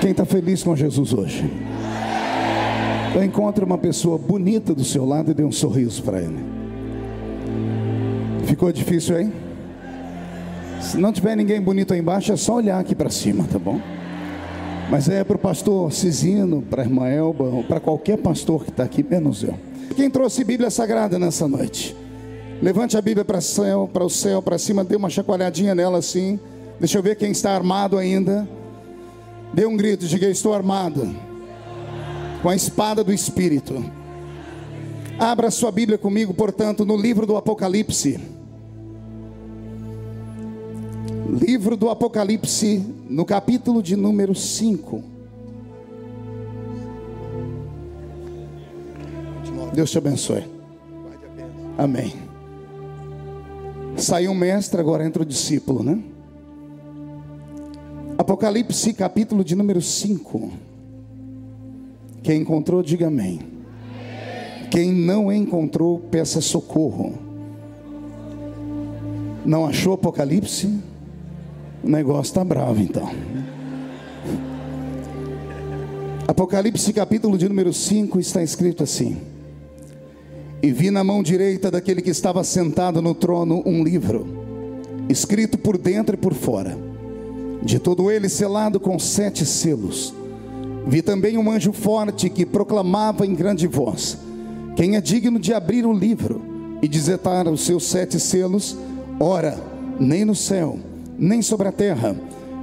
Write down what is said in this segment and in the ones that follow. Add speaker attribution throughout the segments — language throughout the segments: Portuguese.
Speaker 1: Quem está feliz com Jesus hoje? Então encontre uma pessoa bonita do seu lado e dê um sorriso para ele. Ficou difícil aí? Se não tiver ninguém bonito aí embaixo, é só olhar aqui para cima, tá bom? Mas é para o pastor Cisino, para a irmã Elba, ou para qualquer pastor que está aqui, menos eu. Quem trouxe Bíblia Sagrada nessa noite? Levante a Bíblia para o céu, para cima, dê uma chacoalhadinha nela assim. Deixa eu ver quem está armado ainda. Dê um grito, diga: estou armado com a espada do Espírito. Abra sua Bíblia comigo, portanto, no livro do Apocalipse. Livro do Apocalipse, no capítulo de número 5. Deus te abençoe. Amém. Saiu um mestre, agora entra o discípulo, né? Apocalipse, capítulo de número 5. Quem encontrou, diga amém. Quem não encontrou, peça socorro. Não achou Apocalipse? O negócio está bravo então. Apocalipse capítulo de número 5 está escrito assim: e vi na mão direita daquele que estava sentado no trono um livro, escrito por dentro e por fora, de todo ele selado com 7 selos. Vi também um anjo forte que proclamava em grande voz: quem é digno de abrir o livro e desatar os seus 7 selos? Ora, nem no céu, nem sobre a terra,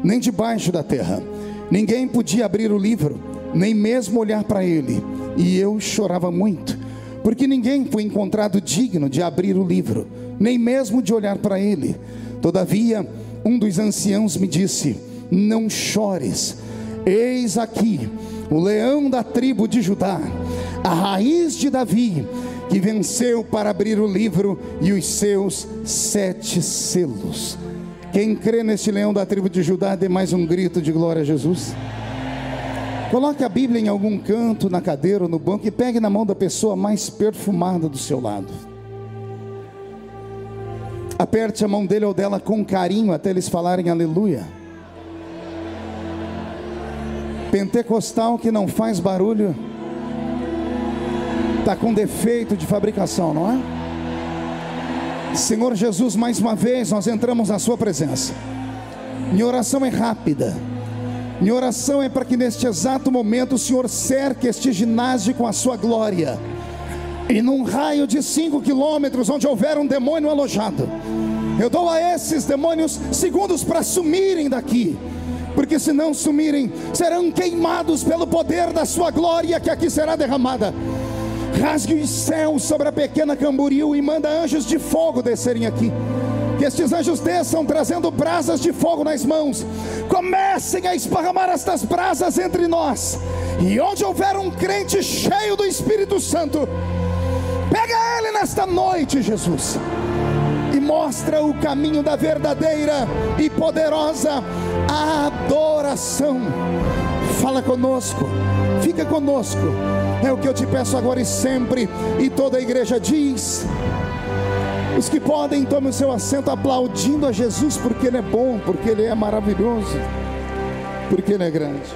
Speaker 1: nem debaixo da terra, ninguém podia abrir o livro, nem mesmo olhar para ele. E eu chorava muito, porque ninguém foi encontrado digno de abrir o livro, nem mesmo de olhar para ele. Todavia, um dos anciãos me disse: não chores, eis aqui o leão da tribo de Judá, a raiz de Davi, que venceu para abrir o livro e os seus 7 selos. Quem crê neste leão da tribo de Judá, dê mais um grito de glória a Jesus. Coloque a Bíblia em algum canto, na cadeira ou no banco, e pegue na mão da pessoa mais perfumada do seu lado. Aperte a mão dele ou dela com carinho até eles falarem aleluia. Pentecostal que não faz barulho está com defeito de fabricação, não é? Senhor Jesus, mais uma vez nós entramos na sua presença. Minha oração é rápida. Minha oração é para que neste exato momento o Senhor cerque este ginásio com a sua glória, e num raio de 5 quilômetros onde houver um demônio alojado, eu dou a esses demônios segundos para sumirem daqui, porque se não sumirem, serão queimados pelo poder da sua glória que aqui será derramada. Rasgue os céus sobre a pequena Camboriú e manda anjos de fogo descerem aqui. Que estes anjos desçam trazendo brasas de fogo nas mãos. Comecem a esparramar estas brasas entre nós. E onde houver um crente cheio do Espírito Santo, pega ele nesta noite, Jesus, e mostra o caminho da verdadeira e poderosa adoração. Fala conosco, fica conosco. É o que eu te peço agora e sempre. E toda a igreja diz: os que podem, tomem o seu assento aplaudindo a Jesus, porque Ele é bom, porque Ele é maravilhoso, porque Ele é grande.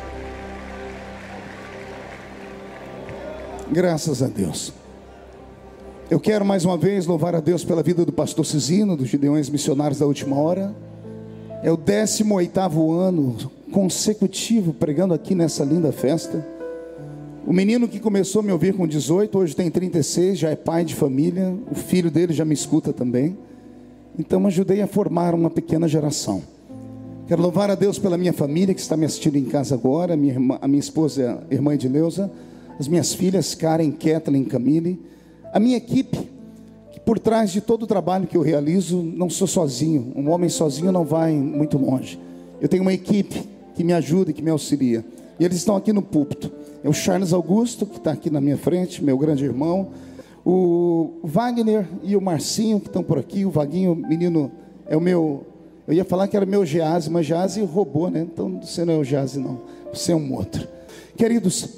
Speaker 1: Graças a Deus. Eu quero mais uma vez louvar a Deus pela vida do pastor Cisino, dos Gideões Missionários da Última Hora. É o 18º ano consecutivo pregando aqui nessa linda festa. O menino que começou a me ouvir com 18, hoje tem 36, já é pai de família. O filho dele já me escuta também. Então ajudei a formar uma pequena geração. Quero louvar a Deus pela minha família que está me assistindo em casa agora. A minha esposa, a irmã Edileuza, as minhas filhas Karen, Kathleen, Camille. A minha equipe, que por trás de todo o trabalho que eu realizo, não sou sozinho. Um homem sozinho não vai muito longe. Eu tenho uma equipe que me ajuda e que me auxilia. E eles estão aqui no púlpito. É o Charles Augusto, que está aqui na minha frente, meu grande irmão. O Wagner e o Marcinho, que estão por aqui. O Vaguinho, menino, é o meu... Eu ia falar que era meu Gease, mas Gease roubou, né? Então você não é o Gease, não. Você é um outro. Queridos,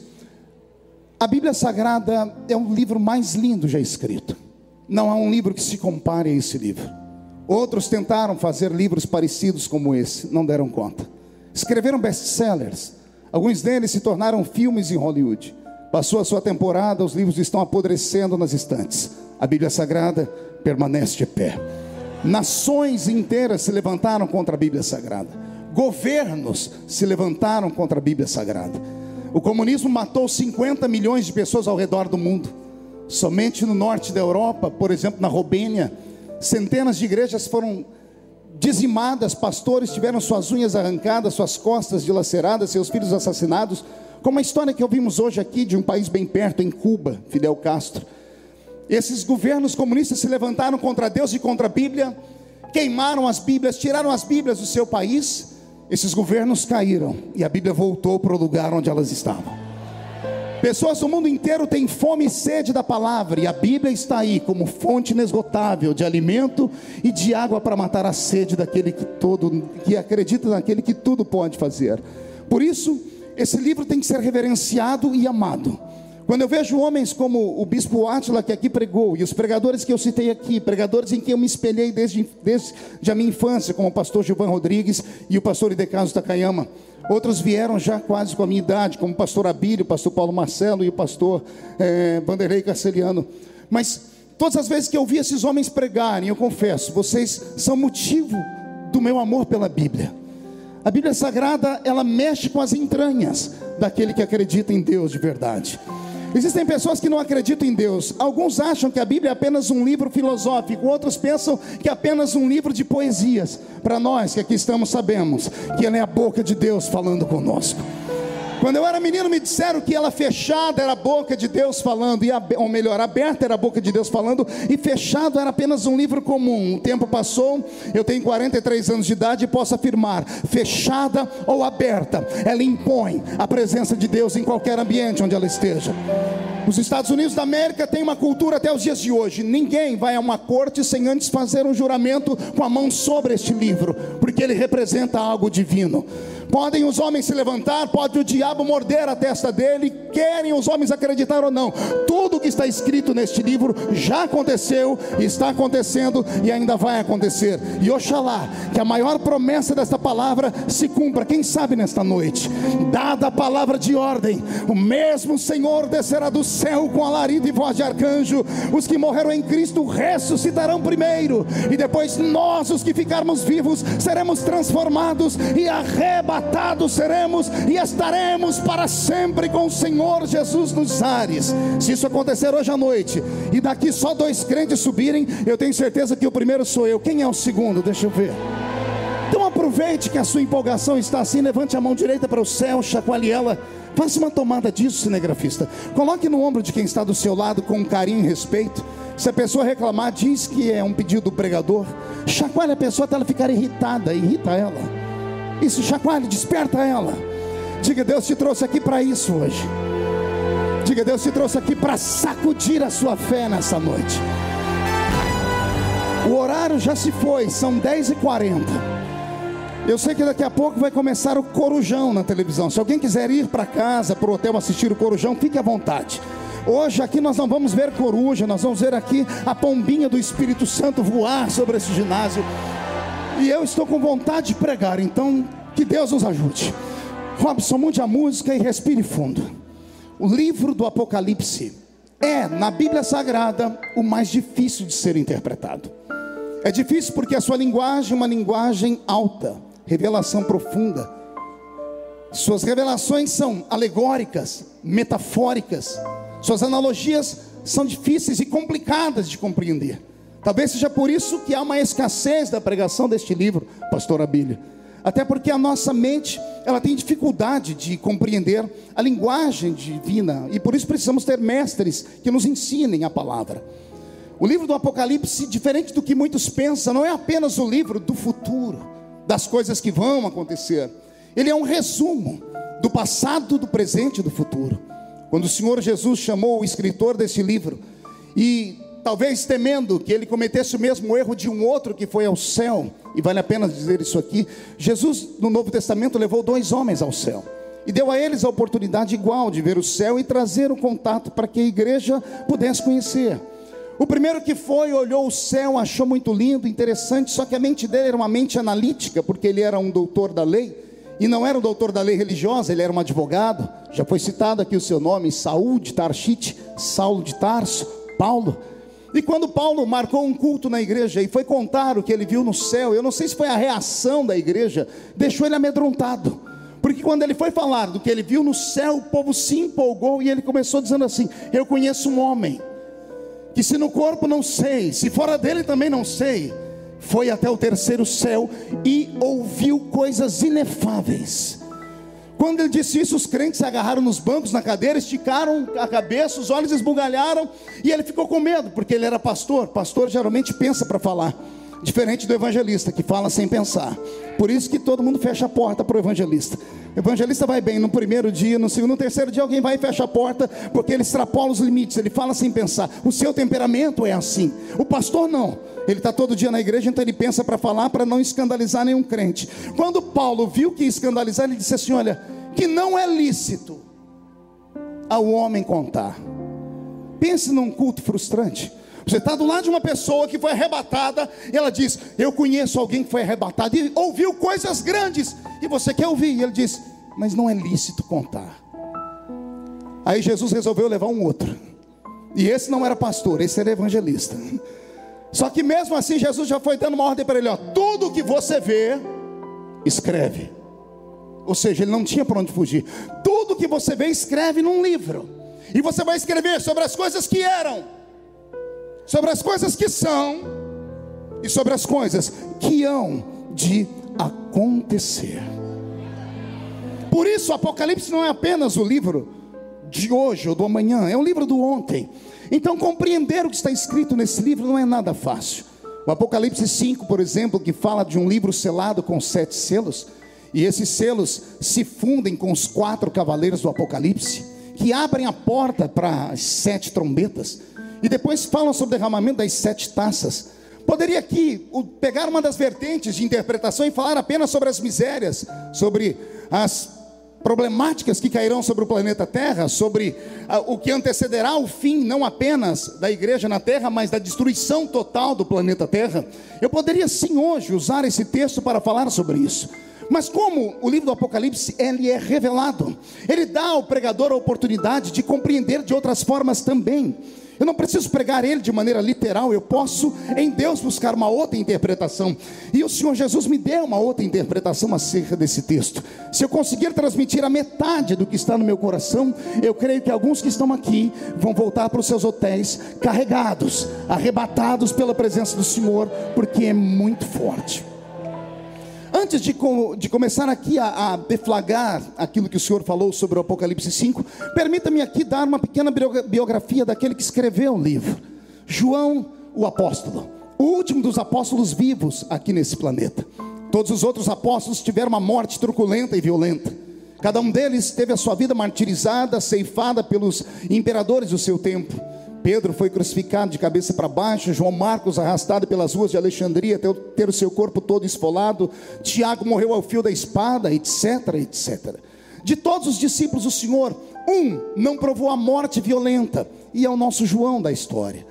Speaker 1: a Bíblia Sagrada é o livro mais lindo já escrito. Não há um livro que se compare a esse livro. Outros tentaram fazer livros parecidos como esse, não deram conta. Escreveram best-sellers. Alguns deles se tornaram filmes em Hollywood. Passou a sua temporada, os livros estão apodrecendo nas estantes. A Bíblia Sagrada permanece de pé. Nações inteiras se levantaram contra a Bíblia Sagrada. Governos se levantaram contra a Bíblia Sagrada. O comunismo matou 50 milhões de pessoas ao redor do mundo. Somente no norte da Europa, por exemplo, na Romênia, centenas de igrejas foram dizimadas, pastores tiveram suas unhas arrancadas, suas costas dilaceradas, seus filhos assassinados, como a história que ouvimos hoje aqui de um país bem perto, em Cuba, Fidel Castro. Esses governos comunistas se levantaram contra Deus e contra a Bíblia, queimaram as Bíblias, tiraram as Bíblias do seu país. Esses governos caíram e a Bíblia voltou para o lugar onde elas estavam. Pessoas do mundo inteiro têm fome e sede da palavra, e a Bíblia está aí como fonte inesgotável de alimento e de água para matar a sede daquele que acredita naquele que tudo pode fazer. Por isso, esse livro tem que ser reverenciado e amado. Quando eu vejo homens como o bispo Átila, que aqui pregou, e os pregadores que eu citei aqui, pregadores em quem eu me espelhei desde a minha infância, como o pastor Gilvan Rodrigues e o pastor Idecaso Takayama. Outros vieram já quase com a minha idade, como o pastor Abílio, o pastor Paulo Marcelo e o pastor Vanderlei Carceliano. Mas todas as vezes que eu vi esses homens pregarem, eu confesso, vocês são motivo do meu amor pela Bíblia. A Bíblia Sagrada, ela mexe com as entranhas daquele que acredita em Deus de verdade. Existem pessoas que não acreditam em Deus. Alguns acham que a Bíblia é apenas um livro filosófico, outros pensam que é apenas um livro de poesias. Para nós que aqui estamos, sabemos que ela é a boca de Deus falando conosco. Quando eu era menino, me disseram que ela fechada era a boca de Deus falando, ou melhor, aberta era a boca de Deus falando, e fechado era apenas um livro comum. O tempo passou, eu tenho 43 anos de idade e posso afirmar, fechada ou aberta, ela impõe a presença de Deus em qualquer ambiente onde ela esteja. Os Estados Unidos da América têm uma cultura até os dias de hoje: ninguém vai a uma corte sem antes fazer um juramento com a mão sobre este livro, porque ele representa algo divino. Podem os homens se levantar, pode o diabo morder a testa dele, querem os homens acreditar ou não, tudo que está escrito neste livro já aconteceu, está acontecendo e ainda vai acontecer. E oxalá que a maior promessa desta palavra se cumpra, quem sabe nesta noite. Dada a palavra de ordem, o mesmo Senhor descerá do céu com alarido e voz de arcanjo. Os que morreram em Cristo ressuscitarão primeiro, e depois nós, os que ficarmos vivos, seremos transformados e arrebatados seremos e estaremos para sempre com o Senhor Jesus nos ares. Se isso acontecer hoje à noite e daqui só 2 crentes subirem, eu tenho certeza que o primeiro sou eu. Quem é o segundo? Deixa eu ver. Então aproveite que a sua empolgação está assim, levante a mão direita para o céu, chacoalhe ela, faça uma tomada disso, cinegrafista. Coloque no ombro de quem está do seu lado com carinho e respeito. Se a pessoa reclamar, diz que é um pedido do pregador. Chacoalhe a pessoa até ela ficar irritada, irrita ela. Isso, chacoalhe, desperta ela. Diga: Deus te trouxe aqui para isso hoje. Diga: Deus te trouxe aqui para sacudir a sua fé nessa noite. O horário já se foi, são 10h40. Eu sei que daqui a pouco vai começar o Corujão na televisão. Se alguém quiser ir para casa, para o hotel assistir o Corujão, fique à vontade. Hoje aqui nós não vamos ver coruja, nós vamos ver aqui a pombinha do Espírito Santo voar sobre esse ginásio. E eu estou com vontade de pregar, então que Deus nos ajude. Robson, mude a música e respire fundo. O livro do Apocalipse é, na Bíblia Sagrada, o mais difícil de ser interpretado. É difícil porque a sua linguagem é uma linguagem alta, revelação profunda. Suas revelações são alegóricas, metafóricas. Suas analogias são difíceis e complicadas de compreender. Talvez seja por isso que há uma escassez da pregação deste livro, pastor Abílio. Até porque a nossa mente, ela tem dificuldade de compreender a linguagem divina, e por isso precisamos ter mestres que nos ensinem a palavra. O livro do Apocalipse, diferente do que muitos pensam, não é apenas o livro do futuro, das coisas que vão acontecer. Ele é um resumo do passado, do presente e do futuro. Quando o Senhor Jesus chamou o escritor desse livro, e talvez temendo que ele cometesse o mesmo erro de um outro que foi ao céu, e vale a pena dizer isso aqui, Jesus no Novo Testamento levou 2 homens ao céu, e deu a eles a oportunidade igual de ver o céu e trazer o contato para que a igreja pudesse conhecer. O primeiro que foi, olhou o céu, achou muito lindo, interessante, só que a mente dele era uma mente analítica, porque ele era um doutor da lei, e não era um doutor da lei religiosa, ele era um advogado. Já foi citado aqui o seu nome, Saul de Tarshite, Saulo de Tarso, Paulo. E quando Paulo marcou um culto na igreja e foi contar o que ele viu no céu, eu não sei se foi a reação da igreja, deixou ele amedrontado. Porque quando ele foi falar do que ele viu no céu, o povo se empolgou e ele começou dizendo assim: eu conheço um homem, que se no corpo não sei, se fora dele também não sei, foi até o terceiro céu e ouviu coisas inefáveis. Quando ele disse isso, os crentes se agarraram nos bancos, na cadeira, esticaram a cabeça, os olhos esbugalharam, e ele ficou com medo, porque ele era pastor. Pastor geralmente pensa para falar, diferente do evangelista, que fala sem pensar. Por isso que todo mundo fecha a porta para o evangelista. O evangelista vai bem no primeiro dia, no segundo, no terceiro dia alguém vai e fecha a porta, porque ele extrapola os limites, ele fala sem pensar. O seu temperamento é assim. O pastor não, ele está todo dia na igreja, então ele pensa para falar, para não escandalizar nenhum crente. Quando Paulo viu que ia escandalizar, ele disse assim: olha, que não é lícito ao homem contar. Pense num culto frustrante. Você está do lado de uma pessoa que foi arrebatada, e ela diz: eu conheço alguém que foi arrebatado e ouviu coisas grandes, e você quer ouvir, e ele diz: mas não é lícito contar. Aí Jesus resolveu levar um outro, e esse não era pastor, esse era evangelista. Só que mesmo assim Jesus já foi dando uma ordem para ele: ó, tudo que você vê, escreve. Ou seja, ele não tinha para onde fugir. Tudo que você vê, escreve num livro, e você vai escrever sobre as coisas que eram, sobre as coisas que são, e sobre as coisas que hão de acontecer. Por isso, o Apocalipse não é apenas o livro de hoje ou do amanhã, é o livro do ontem. Então, compreender o que está escrito nesse livro não é nada fácil. O Apocalipse 5, por exemplo, que fala de um livro selado com 7 selos, e esses selos se fundem com os 4 cavaleiros do Apocalipse, que abrem a porta para as 7 trombetas, e depois falam sobre o derramamento das 7 taças. Poderia aqui pegar uma das vertentes de interpretação e falar apenas sobre as misérias, sobre as problemáticas que cairão sobre o planeta Terra, sobre o que antecederá o fim, não apenas da igreja na Terra, mas da destruição total do planeta Terra. Eu poderia sim hoje usar esse texto para falar sobre isso. Mas como o livro do Apocalipse, ele é revelado, ele dá ao pregador a oportunidade de compreender de outras formas também. Eu não preciso pregar ele de maneira literal, eu posso em Deus buscar uma outra interpretação. E o Senhor Jesus me deu uma outra interpretação acerca desse texto. Se eu conseguir transmitir a metade do que está no meu coração, eu creio que alguns que estão aqui vão voltar para os seus hotéis carregados, arrebatados pela presença do Senhor, porque é muito forte. Antes de começar aqui a deflagrar aquilo que o Senhor falou sobre o Apocalipse 5, permita-me aqui dar uma pequena biografia daquele que escreveu o livro. João, o apóstolo, o último dos apóstolos vivos aqui nesse planeta. Todos os outros apóstolos tiveram uma morte truculenta e violenta. Cada um deles teve a sua vida martirizada, ceifada pelos imperadores do seu tempo. Pedro foi crucificado de cabeça para baixo, João Marcos arrastado pelas ruas de Alexandria até ter o seu corpo todo esfolado, Tiago morreu ao fio da espada, etc, etc. De todos os discípulos do Senhor, não provou a morte violenta, e é o nosso João da história.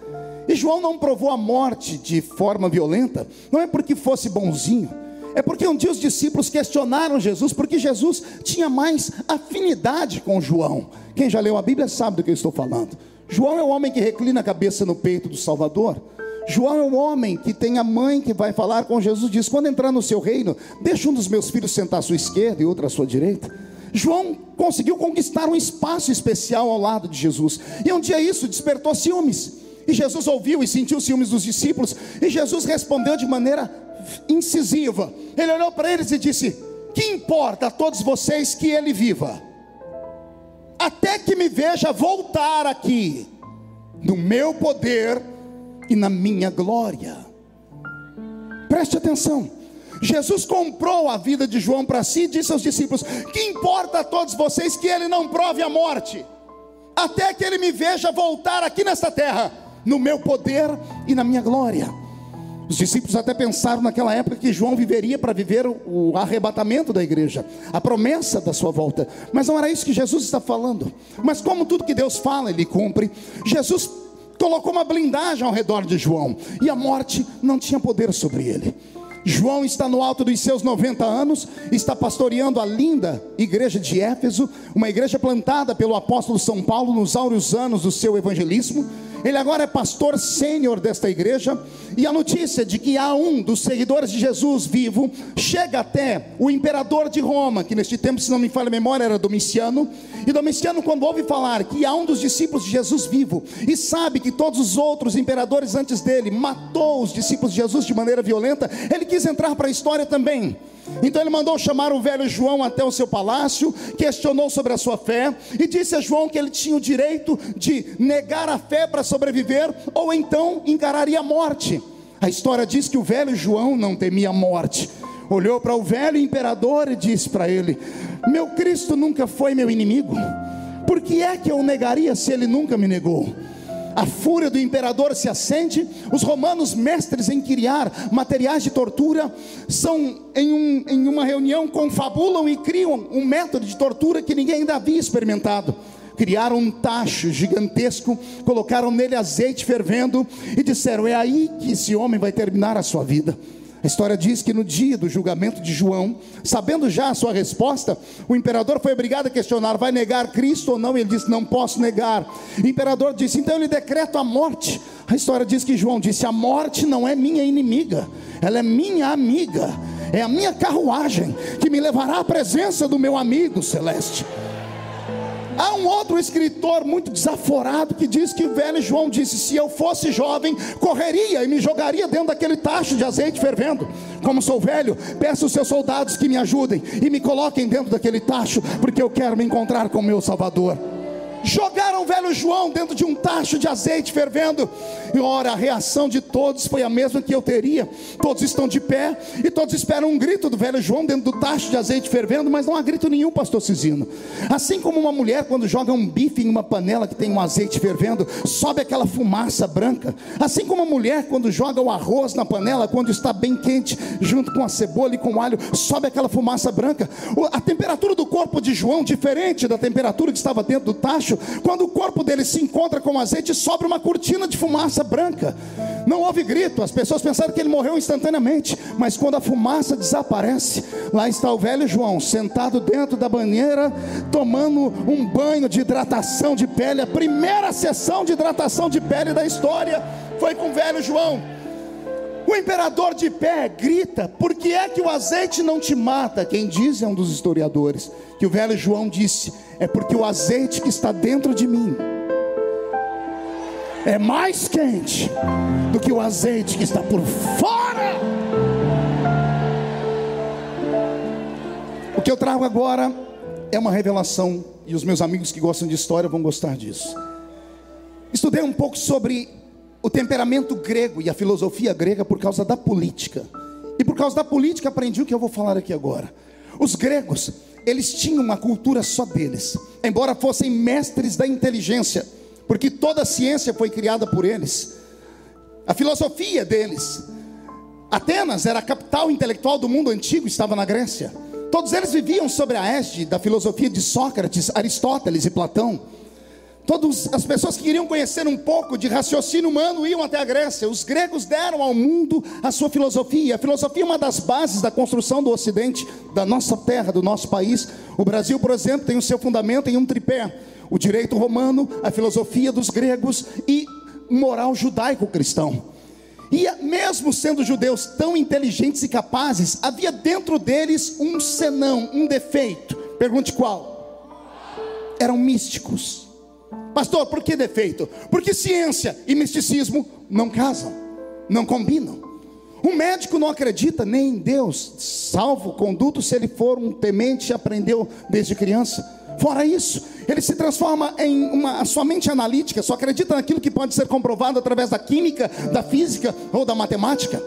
Speaker 1: E João não provou a morte de forma violenta, não é porque fosse bonzinho, é porque um dia os discípulos questionaram Jesus, porque Jesus tinha mais afinidade com João. Quem já leu a Bíblia sabe do que eu estou falando. João é o homem que reclina a cabeça no peito do Salvador. João é o homem que tem a mãe que vai falar com Jesus, diz: quando entrar no seu reino, deixa um dos meus filhos sentar à sua esquerda e outro à sua direita. João conseguiu conquistar um espaço especial ao lado de Jesus, e um dia isso despertou ciúmes, e Jesus ouviu e sentiu ciúmes dos discípulos, e Jesus respondeu de maneira incisiva. Ele olhou para eles e disse: que importa a todos vocês que ele viva, até que me veja voltar aqui, no meu poder e na minha glória. Preste atenção, Jesus comprou a vida de João para si e disse aos discípulos: que importa a todos vocês que ele não prove a morte, até que ele me veja voltar aqui nesta terra, no meu poder e na minha glória. Os discípulos até pensaram naquela época que João viveria para viver o arrebatamento da igreja, a promessa da sua volta. Mas não era isso que Jesus está falando. Mas como tudo que Deus fala, Ele cumpre. Jesus colocou uma blindagem ao redor de João, e a morte não tinha poder sobre ele. João está no alto dos seus 90 anos, está pastoreando a linda igreja de Éfeso, uma igreja plantada pelo apóstolo São Paulo nos áureos anos do seu evangelismo. Ele agora é pastor sênior desta igreja, e a notícia de que há um dos seguidores de Jesus vivo chega até o imperador de Roma, que neste tempo, se não me falha a memória, era Domiciano. E Domiciano, quando ouve falar que há um dos discípulos de Jesus vivo, e sabe que todos os outros imperadores antes dele matou os discípulos de Jesus de maneira violenta, ele quis entrar para a história também. Então ele mandou chamar o velho João até o seu palácio, questionou sobre a sua fé, e disse a João que ele tinha o direito de negar a fé para sobreviver, ou então encararia a morte. A história diz que o velho João não temia a morte, olhou para o velho imperador e disse para ele: meu Cristo nunca foi meu inimigo, por que é que eu negaria se ele nunca me negou? A fúria do imperador se acende. Os romanos, mestres em criar materiais de tortura, são em uma reunião, confabulam e criam um método de tortura que ninguém ainda havia experimentado. Criaram um tacho gigantesco, colocaram nele azeite fervendo e disseram: é aí que esse homem vai terminar a sua vida. A história diz que no dia do julgamento de João, sabendo já a sua resposta, o imperador foi obrigado a questionar: vai negar Cristo ou não? Ele disse: não posso negar. O imperador disse: então ele decreta a morte. A história diz que João disse: a morte não é minha inimiga, ela é minha amiga, é a minha carruagem que me levará à presença do meu amigo celeste. Há um outro escritor muito desaforado que diz que o velho João disse: se eu fosse jovem, correria e me jogaria dentro daquele tacho de azeite fervendo. Como sou velho, peço aos seus soldados que me ajudem e me coloquem dentro daquele tacho, porque eu quero me encontrar com o meu Salvador. Jogaram o velho João dentro de um tacho de azeite fervendo, e ora, a reação de todos foi a mesma que eu teria. Todos estão de pé e todos esperam um grito do velho João dentro do tacho de azeite fervendo, mas não há grito nenhum, pastor Cizino. Assim como uma mulher quando joga um bife em uma panela que tem um azeite fervendo, sobe aquela fumaça branca. Assim como a mulher quando joga o arroz na panela, quando está bem quente, junto com a cebola e com o alho, sobe aquela fumaça branca. A temperatura do corpo de João, diferente da temperatura que estava dentro do tacho. Quando o corpo dele se encontra com o azeite, sobra uma cortina de fumaça branca. Não houve grito, as pessoas pensaram que ele morreu instantaneamente. Mas quando a fumaça desaparece, lá está o velho João, sentado dentro da banheira, tomando um banho de hidratação de pele. A primeira sessão de hidratação de pele da história foi com o velho João. O imperador de pé grita: por que é que o azeite não te mata? Quem diz é um dos historiadores que o velho João disse: é porque o azeite que está dentro de mim é mais quente do que o azeite que está por fora. O que eu trago agora é uma revelação, e os meus amigos que gostam de história vão gostar disso. Estudei um pouco sobre o temperamento grego e a filosofia grega por causa da política. E por causa da política aprendi o que eu vou falar aqui agora. Os gregos, eles tinham uma cultura só deles, embora fossem mestres da inteligência, porque toda a ciência foi criada por eles. A filosofia deles, Atenas era a capital intelectual do mundo antigo, estava na Grécia. Todos eles viviam sobre a égide da filosofia de Sócrates, Aristóteles e Platão. Todas as pessoas que queriam conhecer um pouco de raciocínio humano iam até a Grécia. Os gregos deram ao mundo a sua filosofia. A filosofia é uma das bases da construção do Ocidente, da nossa terra, do nosso país. O Brasil, por exemplo, tem o seu fundamento em um tripé: o direito romano, a filosofia dos gregos e moral judaico-cristão. E mesmo sendo judeus tão inteligentes e capazes, havia dentro deles um senão, um defeito. Pergunte qual? Eram místicos. Pastor, por que defeito? Porque ciência e misticismo não casam, não combinam. Um médico não acredita nem em Deus, salvo conduto se ele for um temente e aprendeu desde criança. Fora isso, ele se transforma em a sua mente analítica, só acredita naquilo que pode ser comprovado através da química, da física ou da matemática.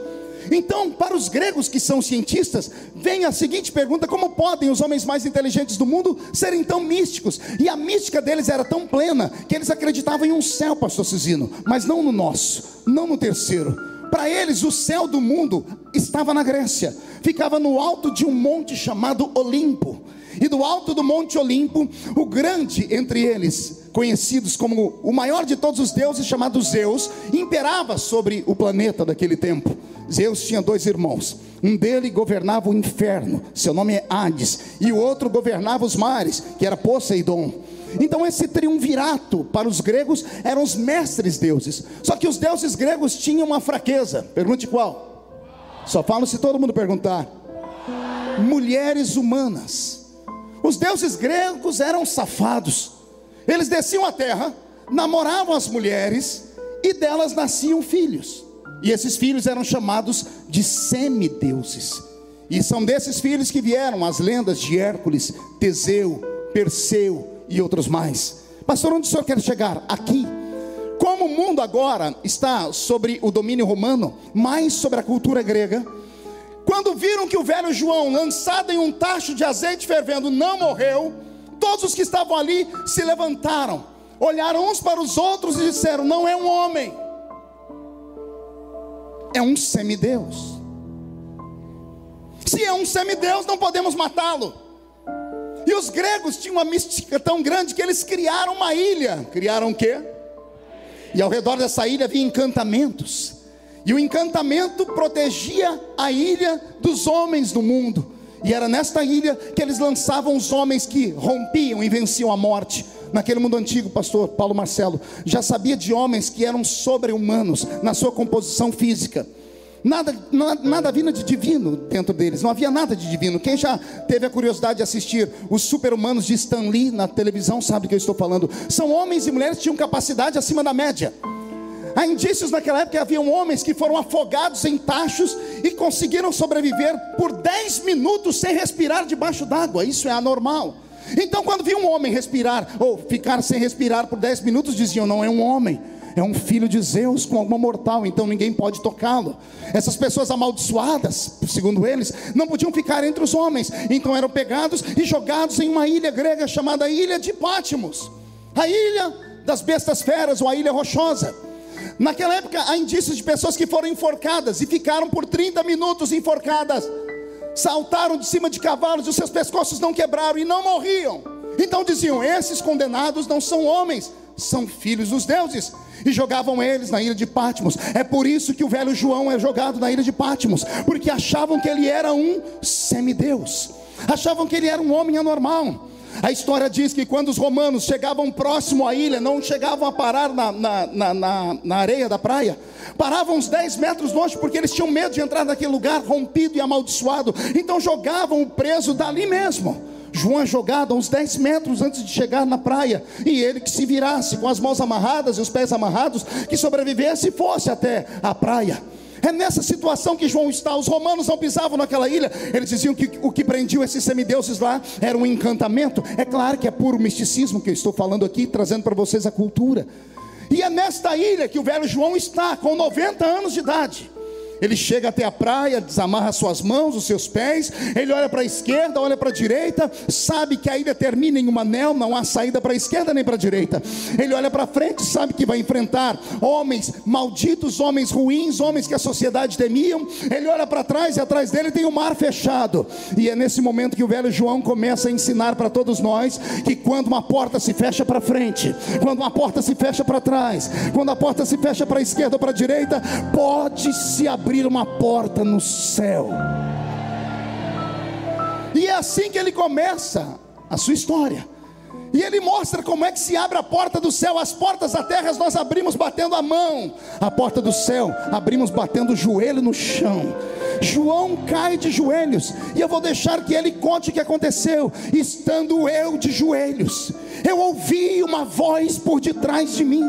Speaker 1: Então, para os gregos que são cientistas, vem a seguinte pergunta: como podem os homens mais inteligentes do mundo serem tão místicos? E a mística deles era tão plena que eles acreditavam em um céu, pastor Cizino, mas não no nosso, não no terceiro. Para eles o céu do mundo estava na Grécia, ficava no alto de um monte chamado Olimpo. E do alto do monte Olimpo, o grande entre eles, conhecidos como o maior de todos os deuses, chamado Zeus, imperava sobre o planeta daquele tempo. Zeus tinha 2 irmãos. Um dele governava o inferno, seu nome é Hades, e o outro governava os mares, que era Poseidon. Então esse triunvirato para os gregos eram os mestres deuses. Só que os deuses gregos tinham uma fraqueza. Pergunte qual? Só falo se todo mundo perguntar. Mulheres humanas. Os deuses gregos eram safados. Eles desciam à terra, namoravam as mulheres e delas nasciam filhos. E esses filhos eram chamados de semideuses. E são desses filhos que vieram as lendas de Hércules, Teseu, Perseu e outros mais. Pastor, onde o senhor quer chegar? Aqui. Como o mundo agora está sobre o domínio romano, mais sobre a cultura grega, quando viram que o velho João, lançado em um tacho de azeite fervendo, não morreu, todos os que estavam ali se levantaram, olharam uns para os outros e disseram: não é um homem, é um semideus. Se é um semideus, não podemos matá-lo. E os gregos tinham uma mística tão grande que eles criaram uma ilha. Criaram o quê? E ao redor dessa ilha havia encantamentos. E o encantamento protegia a ilha dos homens do mundo. E era nesta ilha que eles lançavam os homens que rompiam e venciam a morte. Naquele mundo antigo, pastor Paulo Marcelo já sabia de homens que eram sobre-humanos na sua composição física. Nada vinha de divino dentro deles, não havia nada de divino. Quem já teve a curiosidade de assistir os super-humanos de Stan Lee na televisão sabe do que eu estou falando. São homens e mulheres que tinham capacidade acima da média. Há indícios naquela época que haviam homens que foram afogados em tachos e conseguiram sobreviver por 10 minutos sem respirar debaixo d'água. Isso é anormal. Então quando viam um homem respirar ou ficar sem respirar por 10 minutos, diziam: não é um homem, é um filho de Zeus com alguma mortal, então ninguém pode tocá-lo. Essas pessoas amaldiçoadas, segundo eles, não podiam ficar entre os homens, então eram pegados e jogados em uma ilha grega chamada Ilha de Patmos, a ilha das bestas feras, ou a ilha rochosa. Naquela época há indícios de pessoas que foram enforcadas e ficaram por 30 minutos enforcadas. Saltaram de cima de cavalos e os seus pescoços não quebraram e não morriam. Então diziam: esses condenados não são homens, são filhos dos deuses. E jogavam eles na ilha de Patmos. É por isso que o velho João é jogado na ilha de Patmos, porque achavam que ele era um semideus, achavam que ele era um homem anormal. A história diz que quando os romanos chegavam próximo à ilha, não chegavam a parar na areia da praia, paravam uns 10 metros longe, porque eles tinham medo de entrar naquele lugar rompido e amaldiçoado. Então jogavam o preso dali mesmo. João é jogado a uns 10 metros antes de chegar na praia, e ele que se virasse com as mãos amarradas e os pés amarrados, que sobrevivesse e fosse até a praia. É nessa situação que João está. Os romanos não pisavam naquela ilha. Eles diziam que o que prendiam esses semideuses lá era um encantamento. É claro que é puro misticismo que eu estou falando aqui, trazendo para vocês a cultura. E é nesta ilha que o velho João está, com 90 anos de idade. Ele chega até a praia, desamarra suas mãos, os seus pés. Ele olha para a esquerda, olha para a direita, sabe que a ilha termina em um anel, não há saída para a esquerda nem para a direita. Ele olha para frente, sabe que vai enfrentar homens malditos, homens ruins, homens que a sociedade temiam. Ele olha para trás e atrás dele tem o mar fechado. E é nesse momento que o velho João começa a ensinar para todos nós que quando uma porta se fecha para frente, quando uma porta se fecha para trás, quando a porta se fecha para a esquerda ou para a direita, pode se abrir uma porta no céu. E é assim que ele começa a sua história. E ele mostra como é que se abre a porta do céu. As portas da terra nós abrimos batendo a mão, a porta do céu abrimos batendo o joelho no chão. João cai de joelhos, e eu vou deixar que ele conte o que aconteceu. Estando eu de joelhos, eu ouvi uma voz por detrás de mim,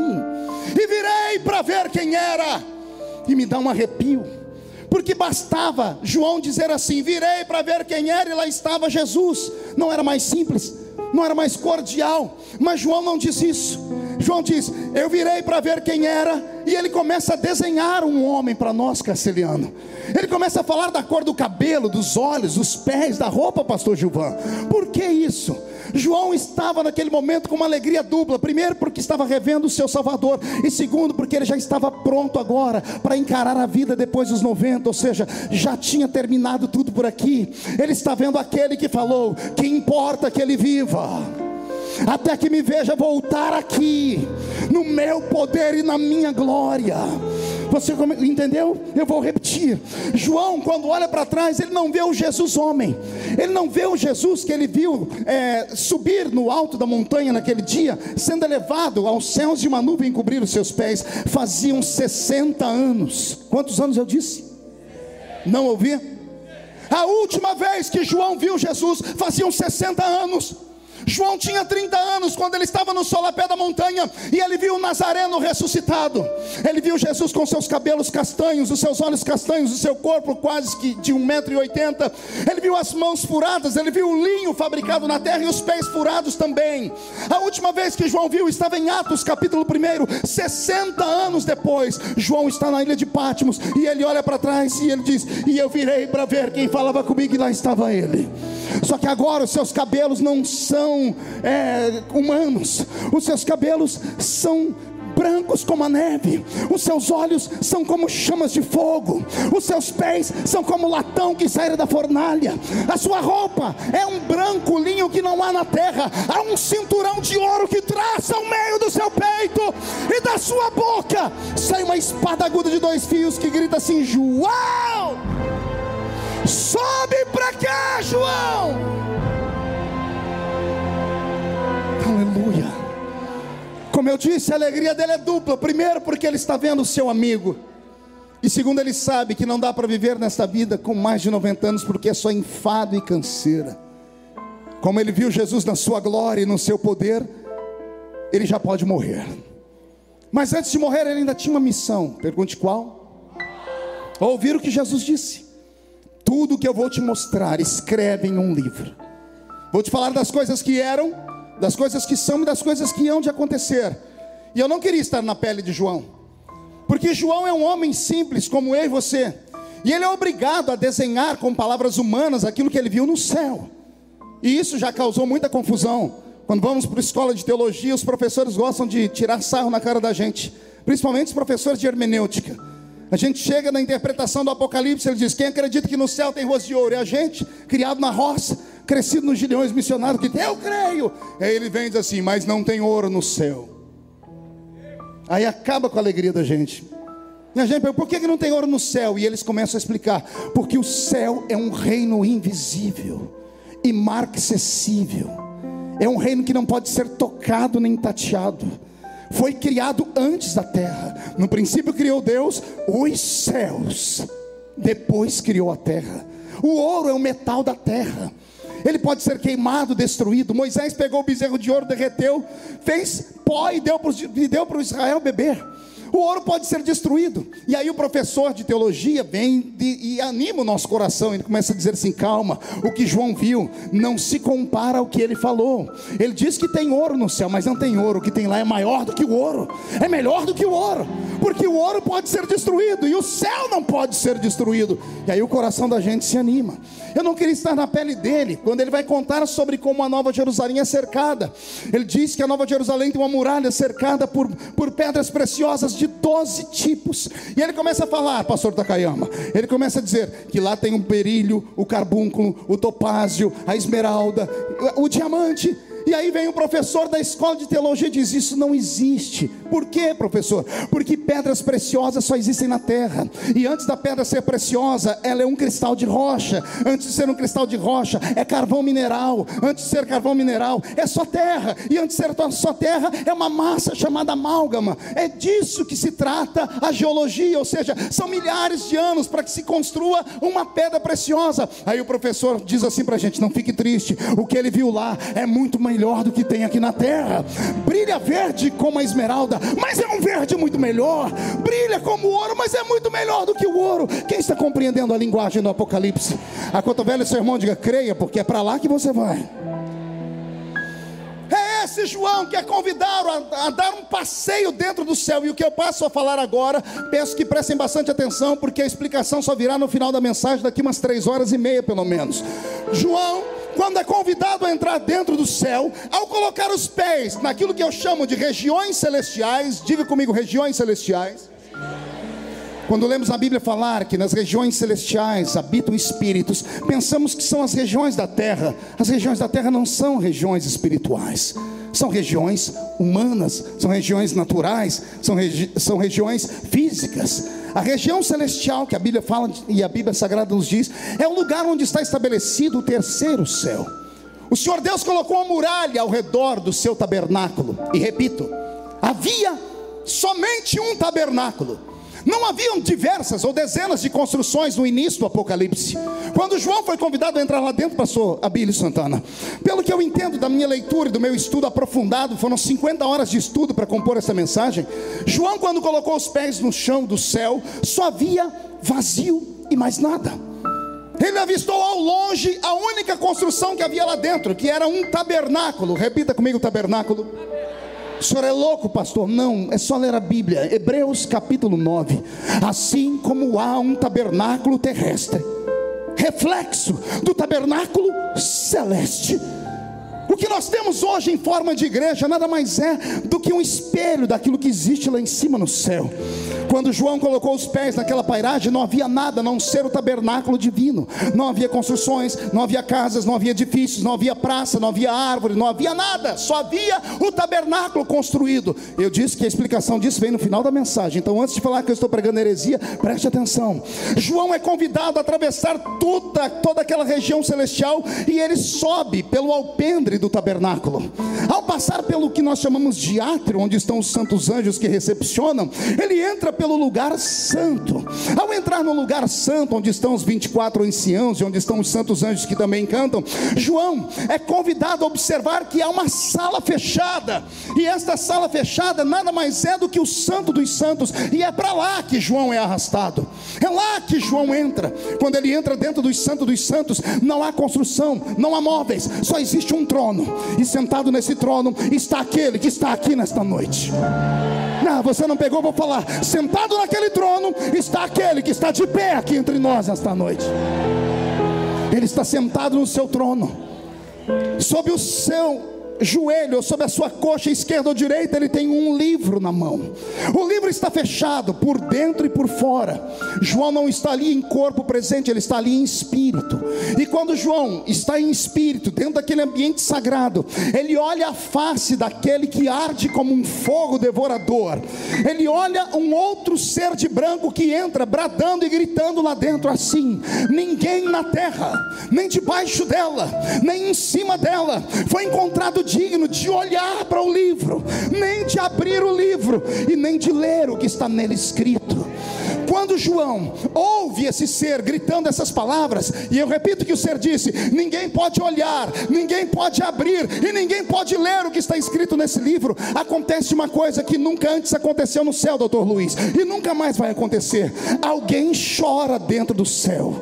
Speaker 1: e virei para ver quem era. E me dá um arrepio, porque bastava João dizer assim: virei para ver quem era, e lá estava Jesus. Não era mais simples, não era mais cordial, mas João não diz isso. João diz: eu virei para ver quem era. E ele começa a desenhar um homem para nós, Castelhano. Ele começa a falar da cor do cabelo, dos olhos, dos pés, da roupa, pastor Gilvan. Por que isso? João estava naquele momento com uma alegria dupla. Primeiro porque estava revendo o seu Salvador, e segundo porque ele já estava pronto agora para encarar a vida depois dos 90, ou seja, já tinha terminado tudo por aqui. Ele está vendo aquele que falou: que importa que ele viva, até que me veja voltar aqui, no meu poder e na minha glória. Você entendeu? Eu vou repetir. João, quando olha para trás, ele não vê o Jesus homem. Ele não vê o Jesus que ele viu subir no alto da montanha naquele dia, sendo elevado aos céus de uma nuvem cobrir os seus pés. Faziam 60 anos. Quantos anos eu disse? Não ouvi? A última vez que João viu Jesus faziam 60 anos. João tinha 30 anos quando ele estava no solapé da montanha, e ele viu o Nazareno ressuscitado. Ele viu Jesus com seus cabelos castanhos, os seus olhos castanhos, o seu corpo quase que de 1,80 m. Ele viu as mãos furadas, ele viu o linho fabricado na terra e os pés furados também. A última vez que João viu estava em Atos capítulo 1. 60 anos depois, João está na ilha de Patmos, e ele olha para trás e ele diz: e eu virei para ver quem falava comigo, e lá estava ele. Só que agora os seus cabelos não são humanos. Os seus cabelos são brancos como a neve. Os seus olhos são como chamas de fogo. Os seus pés são como latão que saíra da fornalha. A sua roupa é um branco linho que não há na terra. Há um cinturão de ouro que traça o meio do seu peito, e da sua boca sai uma espada aguda de 2 fios que grita assim: João, sobe para cá, João. Aleluia. Como eu disse, a alegria dele é dupla. Primeiro, porque ele está vendo o seu amigo, e segundo, ele sabe que não dá para viver nesta vida com mais de 90 anos, porque é só enfado e canseira. Como ele viu Jesus na sua glória e no seu poder, ele já pode morrer. Mas antes de morrer, ele ainda tinha uma missão. Pergunte qual? Ouvir o que Jesus disse: tudo que eu vou te mostrar, escreve em um livro. Vou te falar das coisas que eram, das coisas que são e das coisas que hão de acontecer. E eu não queria estar na pele de João, porque João é um homem simples como eu e você, e ele é obrigado a desenhar com palavras humanas aquilo que ele viu no céu. E isso já causou muita confusão. Quando vamos para a escola de teologia, os professores gostam de tirar sarro na cara da gente, principalmente os professores de hermenêutica. A gente chega na interpretação do Apocalipse, ele diz: quem acredita que no céu tem rosto de ouro? É a gente, criado na roça, crescido nos Gideões missionários, que eu creio. Aí ele vem e diz assim: mas não tem ouro no céu. Aí acaba com a alegria da gente. E a gente pergunta: por que não tem ouro no céu? E eles começam a explicar: porque o céu é um reino invisível, imarcessível. É um reino que não pode ser tocado nem tateado. Foi criado antes da terra. No princípio criou Deus os céus, depois criou a terra. O ouro é o metal da terra. Ele pode ser queimado, destruído. Moisés pegou o bezerro de ouro, derreteu, fez pó e deu para o Israel beber. O ouro pode ser destruído. E aí o professor de teologia vem e anima o nosso coração. Ele começa a dizer assim: calma, o que João viu não se compara ao que ele falou. Ele diz que tem ouro no céu, mas não tem ouro. O que tem lá é maior do que o ouro, é melhor do que o ouro, porque o ouro pode ser destruído e o céu não pode ser destruído. E aí o coração da gente se anima. Eu não queria estar na pele dele quando ele vai contar sobre como a Nova Jerusalém é cercada. Ele diz que a Nova Jerusalém tem uma muralha cercada por pedras preciosas de 12 tipos. E ele começa a falar, pastor Takayama, ele começa a dizer que lá tem o berílio, o carbúnculo, o topázio, a esmeralda, o diamante. E aí vem o professor da escola de teologia e diz: isso não existe. Por quê, professor? Porque pedras preciosas só existem na terra. E antes da pedra ser preciosa, ela é um cristal de rocha. Antes de ser um cristal de rocha, é carvão mineral. Antes de ser carvão mineral, é só terra. E antes de ser só terra, é uma massa chamada amálgama. É disso que se trata a geologia. Ou seja, são milhares de anos para que se construa uma pedra preciosa. Aí o professor diz assim para a gente: não fique triste, o que ele viu lá é muito melhor do que tem aqui na terra. Brilha verde como a esmeralda, mas é um verde muito melhor. Brilha como o ouro, mas é muito melhor do que o ouro. Quem está compreendendo a linguagem do Apocalipse? Acotovele o seu irmão, diga: creia, porque é para lá que você vai. É esse João que é convidado a dar um passeio dentro do céu. E o que eu passo a falar agora, peço que prestem bastante atenção, porque a explicação só virá no final da mensagem, daqui umas 3h30 pelo menos. João, quando é convidado a entrar dentro do céu, ao colocar os pés naquilo que eu chamo de regiões celestiais, diga comigo: regiões celestiais. Quando lemos a Bíblia falar que nas regiões celestiais habitam espíritos, pensamos que são as regiões da terra. As regiões da terra não são regiões espirituais, são regiões humanas, são regiões naturais, são regiões físicas. A região celestial que a Bíblia fala e a Bíblia Sagrada nos diz, é o lugar onde está estabelecido o terceiro céu. O Senhor Deus colocou uma muralha ao redor do seu tabernáculo. E repito, havia somente um tabernáculo. Não haviam diversas ou dezenas de construções no início do Apocalipse. Quando João foi convidado a entrar lá dentro, pastor Abílio Santana, pelo que eu entendo da minha leitura e do meu estudo aprofundado, foram 50 horas de estudo para compor essa mensagem. João, quando colocou os pés no chão do céu, só havia vazio e mais nada. Ele avistou ao longe a única construção que havia lá dentro, que era um tabernáculo. Repita comigo: tabernáculo. O senhor é louco, pastor? Não, é só ler a Bíblia. Hebreus capítulo 9. Assim como há um tabernáculo terrestre, reflexo do tabernáculo celeste. O que nós temos hoje em forma de igreja nada mais é do que um espelho daquilo que existe lá em cima no céu. Quando João colocou os pés naquela pairagem, não havia nada a não ser o tabernáculo divino. Não havia construções, não havia casas, não havia edifícios, não havia praça, não havia árvore, não havia nada. Só havia o tabernáculo construído. Eu disse que a explicação disso vem no final da mensagem. Então, antes de falar que eu estou pregando heresia, preste atenção. João é convidado a atravessar toda aquela região celestial, e ele sobe pelo alpendre do tabernáculo. Ao passar pelo que nós chamamos de átrio, onde estão os santos anjos que recepcionam, ele entra pelo lugar santo. Ao entrar no lugar santo, onde estão os 24 anciãos e onde estão os santos anjos que também cantam, João é convidado a observar que há uma sala fechada, e esta sala fechada nada mais é do que o santo dos santos, e é para lá que João é arrastado. É lá que João entra. Quando ele entra dentro dos santos, não há construção, não há móveis, só existe um trono, e sentado nesse trono está aquele que está aqui nesta noite. Não, você não pegou, vou falar. Sentado naquele trono está aquele que está de pé aqui entre nós esta noite. Ele está sentado no seu trono. Sob o seu joelho, ou sob a sua coxa esquerda ou direita, ele tem um livro na mão. O livro está fechado por dentro e por fora. João não está ali em corpo presente, ele está ali em espírito. E quando João está em espírito, dentro daquele ambiente sagrado, ele olha a face daquele que arde como um fogo devorador. Ele olha um outro ser de branco que entra bradando e gritando lá dentro assim: ninguém na terra, nem debaixo dela, nem em cima dela, foi encontrado digno de olhar para o livro, nem de abrir o livro e nem de ler o que está nele escrito. Quando João ouve esse ser gritando essas palavras, e eu repito que o ser disse: ninguém pode olhar, ninguém pode abrir e ninguém pode ler o que está escrito nesse livro, acontece uma coisa que nunca antes aconteceu no céu, doutor Luiz, e nunca mais vai acontecer. Alguém chora dentro do céu.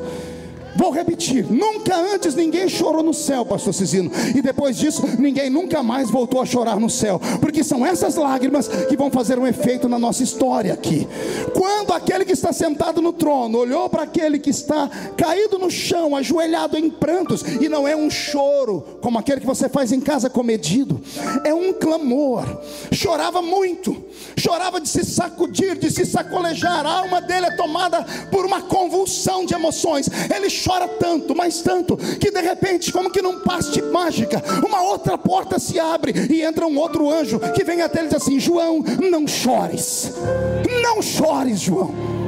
Speaker 1: Vou repetir: nunca antes ninguém chorou no céu, pastor Cizino, e depois disso ninguém nunca mais voltou a chorar no céu, porque são essas lágrimas que vão fazer um efeito na nossa história aqui. Quando aquele que está sentado no trono olhou para aquele que está caído no chão, ajoelhado em prantos, e não é um choro como aquele que você faz em casa comedido, é um clamor. Chorava muito, chorava de se sacudir, de se sacolejar. A alma dele é tomada por uma convulsão de emoções. Ele chora tanto, mas tanto, que de repente, como que num passe de mágica, uma outra porta se abre e entra um outro anjo que vem até ele e diz assim: João, não chores, não chores, João.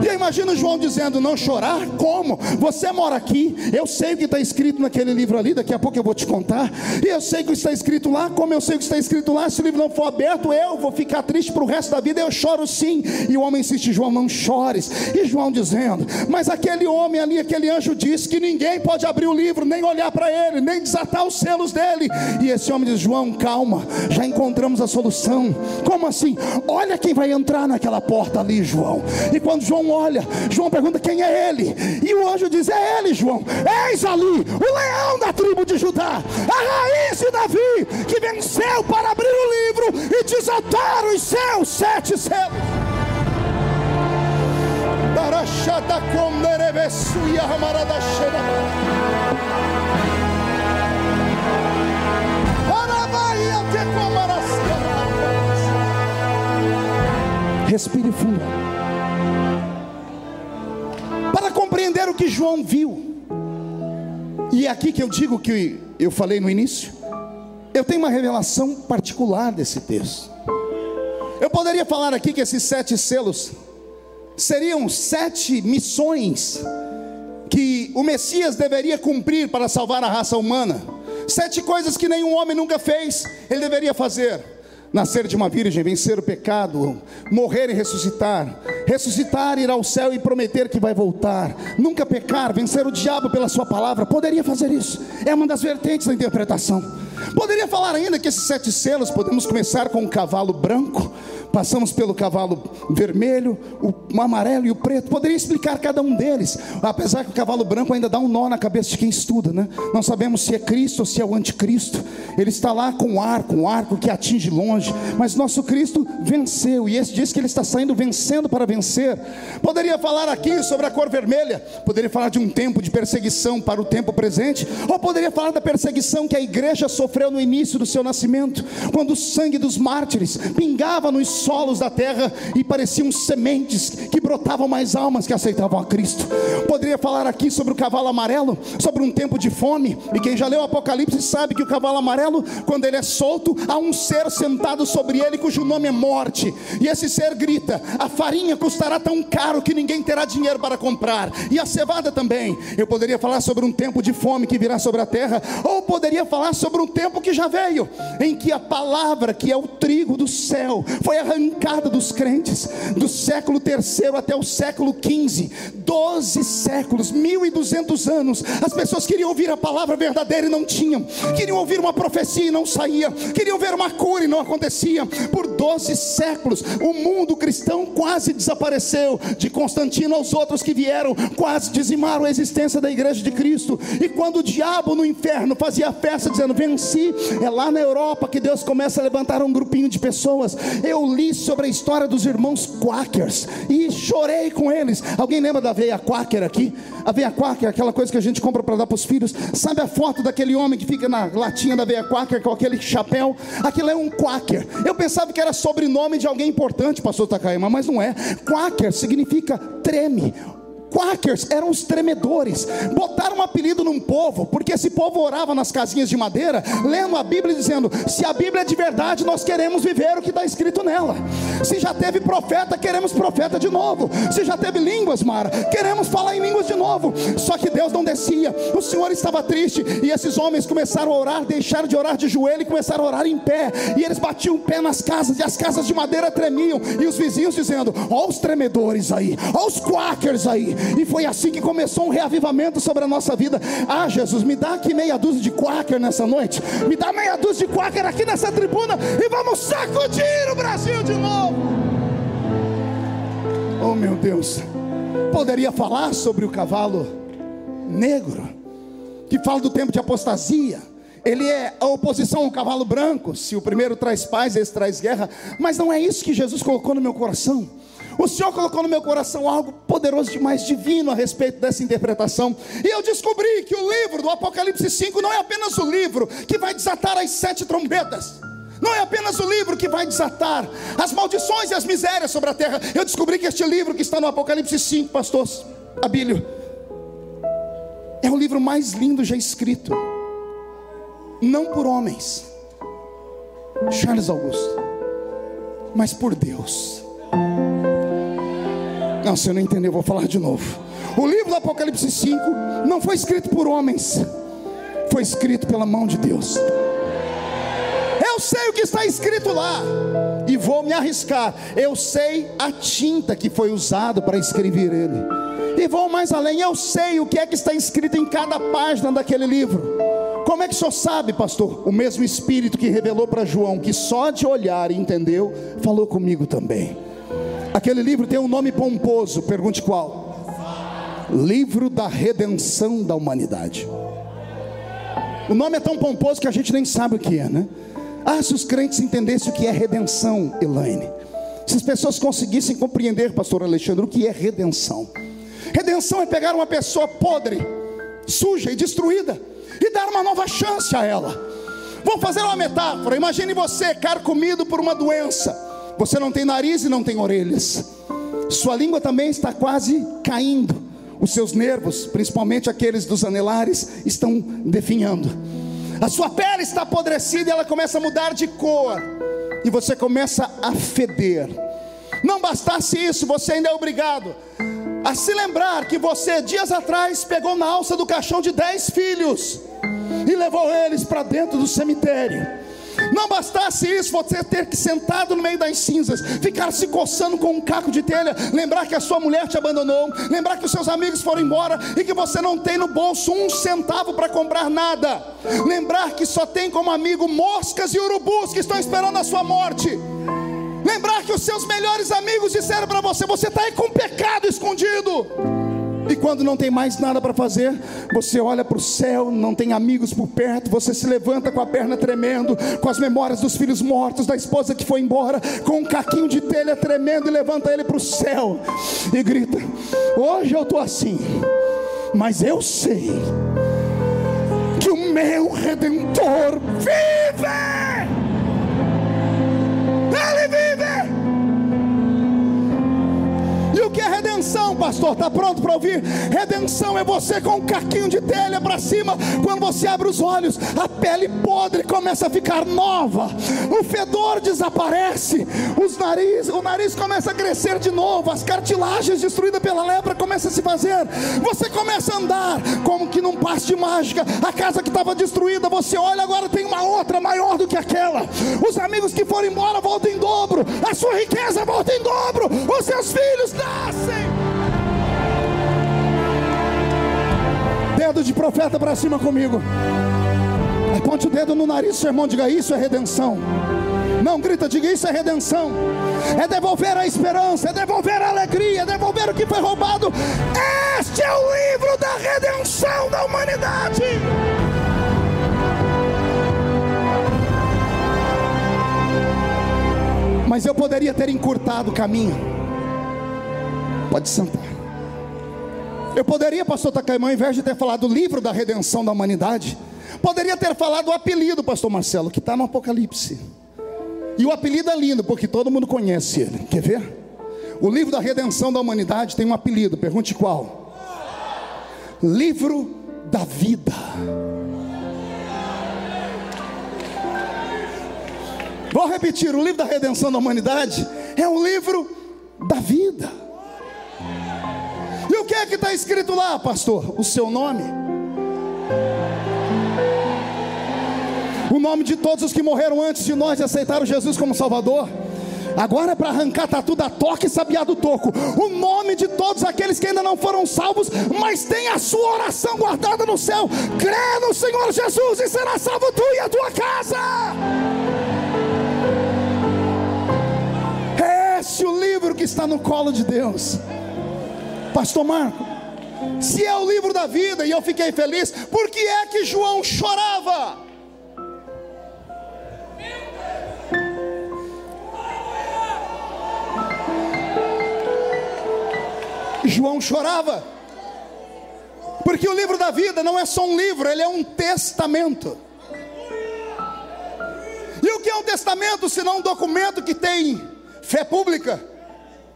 Speaker 1: E eu imagino João dizendo: não chorar? Como? Você mora aqui, eu sei o que está escrito naquele livro ali, daqui a pouco eu vou te contar, e eu sei o que está escrito lá. Como eu sei o que está escrito lá, se o livro não for aberto, eu vou ficar triste para o resto da vida. Eu choro sim. E o homem insiste: João, não chores. E João dizendo: mas aquele homem ali, aquele anjo disse que ninguém pode abrir o livro, nem olhar para ele, nem desatar os selos dele. E esse homem diz: João, calma, já encontramos a solução. Como assim? Olha quem vai entrar naquela porta ali, João. E quando João olha, João pergunta: quem é ele? E o anjo diz: é ele, João. Eis ali o leão da tribo de Judá, a raiz de Davi, que venceu para abrir o livro e desatar os seus 7 selos. Respire fundo. Para compreender o que João viu, e é aqui que eu digo que eu falei no início, eu tenho uma revelação particular desse texto. Eu poderia falar aqui que esses 7 selos seriam 7 missões que o Messias deveria cumprir para salvar a raça humana. 7 coisas que nenhum homem nunca fez, ele deveria fazer: nascer de uma virgem, vencer o pecado, morrer e ressuscitar, ressuscitar, ir ao céu e prometer que vai voltar, nunca pecar, vencer o diabo pela sua palavra. Poderia fazer isso, é uma das vertentes da interpretação. Poderia falar ainda que esses 7 selos, podemos começar com o cavalo branco, passamos pelo cavalo vermelho, o amarelo e o preto. Poderia explicar cada um deles, apesar que o cavalo branco ainda dá um nó na cabeça de quem estuda, né? Não sabemos se é Cristo ou se é o anticristo. Ele está lá com um arco que atinge longe, mas nosso Cristo venceu, e esse diz que ele está saindo vencendo para vencer. Poderia falar aqui sobre a cor vermelha, poderia falar de um tempo de perseguição para o tempo presente, ou poderia falar da perseguição que a igreja sofreu no início do seu nascimento, quando o sangue dos mártires pingava nos solos da terra e pareciam sementes que brotavam mais almas que aceitavam a Cristo. Poderia falar aqui sobre o cavalo amarelo, sobre um tempo de fome, e quem já leu o Apocalipse sabe que o cavalo amarelo, quando ele é solto, há um ser sentado sobre ele cujo nome é morte, e esse ser grita: a farinha custará tão caro que ninguém terá dinheiro para comprar, e a cevada também. Eu poderia falar sobre um tempo de fome que virá sobre a terra, ou poderia falar sobre um tempo que já veio, em que a palavra, que é o trigo do céu, foi arrancada dos crentes, do século 3º até o século 15, 12 séculos, 1200 anos. As pessoas queriam ouvir a palavra verdadeira e não tinham, queriam ouvir uma profecia e não saía, queriam ver uma cura e não acontecia. Por 12 séculos, o mundo cristão quase desapareceu. De Constantino aos outros que vieram, quase dizimaram a existência da igreja de Cristo. E quando o diabo no inferno fazia festa dizendo: venci, é lá na Europa que Deus começa a levantar um grupinho de pessoas. Eu li sobre a história dos irmãos Quakers e chorei com eles. Alguém lembra da aveia Quaker aqui? A aveia Quaker, aquela coisa que a gente compra para dar para os filhos. Sabe a foto daquele homem que fica na latinha da aveia Quaker com aquele chapéu? Aquilo é um Quaker. Eu pensava que era sobrenome de alguém importante, pastor Takayama, mas não é. Quaker significa treme. Quakers eram os tremedores. Botaram um apelido num povo, porque esse povo orava nas casinhas de madeira, lendo a Bíblia e dizendo: se a Bíblia é de verdade, nós queremos viver o que está escrito nela. Se já teve profeta, queremos profeta de novo. Se já teve línguas, Mara, queremos falar em línguas de novo. Só que Deus não descia, o Senhor estava triste, e esses homens começaram a orar, deixaram de orar de joelho e começaram a orar em pé, e eles batiam o pé nas casas, e as casas de madeira tremiam, e os vizinhos dizendo: ó os tremedores aí, ó os Quakers aí. E foi assim que começou um reavivamento sobre a nossa vida. Ah, Jesus, me dá aqui meia dúzia de Quaker nessa noite, me dá meia dúzia de Quaker aqui nessa tribuna, e vamos sacudir o Brasil de novo. Oh meu Deus. Poderia falar sobre o cavalo negro, que fala do tempo de apostasia. Ele é a oposição ao cavalo branco. Se o primeiro traz paz, esse traz guerra. Mas não é isso que Jesus colocou no meu coração. O Senhor colocou no meu coração algo poderoso demais, divino, a respeito dessa interpretação. E eu descobri que o livro do Apocalipse 5 não é apenas o livro que vai desatar as 7 trombetas. Não é apenas o livro que vai desatar as maldições e as misérias sobre a terra. Eu descobri que este livro que está no Apocalipse 5, pastor Abílio, é o livro mais lindo já escrito. Não por homens, Charles Augusto, mas por Deus. Não, você não entendeu, eu vou falar de novo. O livro do Apocalipse 5 não foi escrito por homens, foi escrito pela mão de Deus. Eu sei o que está escrito lá, e vou me arriscar. Eu sei a tinta que foi usada para escrever ele, e vou mais além. Eu sei o que é que está escrito em cada página daquele livro. Como é que o senhor sabe, pastor? O mesmo Espírito que revelou para João, que só de olhar e entendeu, falou comigo também. Aquele livro tem um nome pomposo, pergunte qual? Livro da Redenção da Humanidade. O nome é tão pomposo que a gente nem sabe o que é, né? Ah, se os crentes entendessem o que é redenção, Elaine. Se as pessoas conseguissem compreender, pastor Alexandre, o que é redenção. Redenção é pegar uma pessoa podre, suja e destruída, e dar uma nova chance a ela. Vou fazer uma metáfora. Imagine você carcomido por uma doença. Você não tem nariz e não tem orelhas. Sua língua também está quase caindo. Os seus nervos, principalmente aqueles dos anelares, estão definhando. A sua pele está apodrecida e ela começa a mudar de cor. E você começa a feder. Não bastasse isso, você ainda é obrigado a se lembrar que você dias atrás pegou na alça do caixão de 10 filhos e levou eles para dentro do cemitério. Não bastasse isso, você ter que sentado no meio das cinzas, ficar se coçando com um caco de telha, lembrar que a sua mulher te abandonou, lembrar que os seus amigos foram embora e que você não tem no bolso um centavo para comprar nada, lembrar que só tem como amigo moscas e urubus que estão esperando a sua morte, lembrar que os seus melhores amigos disseram para você: você está aí com pecado escondido. E quando não tem mais nada para fazer, você olha para o céu, não tem amigos por perto, você se levanta com a perna tremendo, com as memórias dos filhos mortos, da esposa que foi embora, com um caquinho de telha tremendo, e levanta ele para o céu e grita: hoje eu estou assim, mas eu sei que o meu Redentor vive. Ele vive. E o que é redenção, pastor? Está pronto para ouvir? Redenção é você com um caquinho de telha para cima. Quando você abre os olhos, a pele podre começa a ficar nova, o fedor desaparece, o nariz começa a crescer de novo, as cartilagens destruídas pela lepra começam a se fazer, você começa a andar como que num passe de mágica. A casa que estava destruída, você olha, agora tem uma outra maior do que aquela. Os amigos que foram embora voltam em dobro, a sua riqueza volta em dobro, os seus filhos nascem. Dedo de profeta para cima comigo. Aponte o dedo no nariz do seu irmão, diga: isso é redenção. Não, grita, diga: isso é redenção. É devolver a esperança, é devolver a alegria, é devolver o que foi roubado. Este é o livro da redenção da humanidade. Mas eu poderia ter encurtado o caminho. Pode sentar. Eu poderia, pastor Takayama, ao invés de ter falado o livro da redenção da humanidade, poderia ter falado o apelido, pastor Marcelo, que está no Apocalipse. E o apelido é lindo, porque todo mundo conhece ele. Quer ver? O livro da redenção da humanidade tem um apelido, pergunte qual? Livro da vida. Vou repetir, o livro da redenção da humanidade é o livro da vida. E o que é que está escrito lá, pastor? O seu nome, o nome de todos os que morreram antes de nós e aceitaram Jesus como Salvador. Agora é para arrancar tatu da toca e sabiá do toco. O nome de todos aqueles que ainda não foram salvos, mas tem a sua oração guardada no céu. Crê no Senhor Jesus e será salvo tu e a tua casa. É esse o livro que está no colo de Deus. Pastor Marco, se é o livro da vida, e eu fiquei feliz, por que é que João chorava? João chorava porque o livro da vida não é só um livro, ele é um testamento. E o que é um testamento, senão um documento que tem fé pública,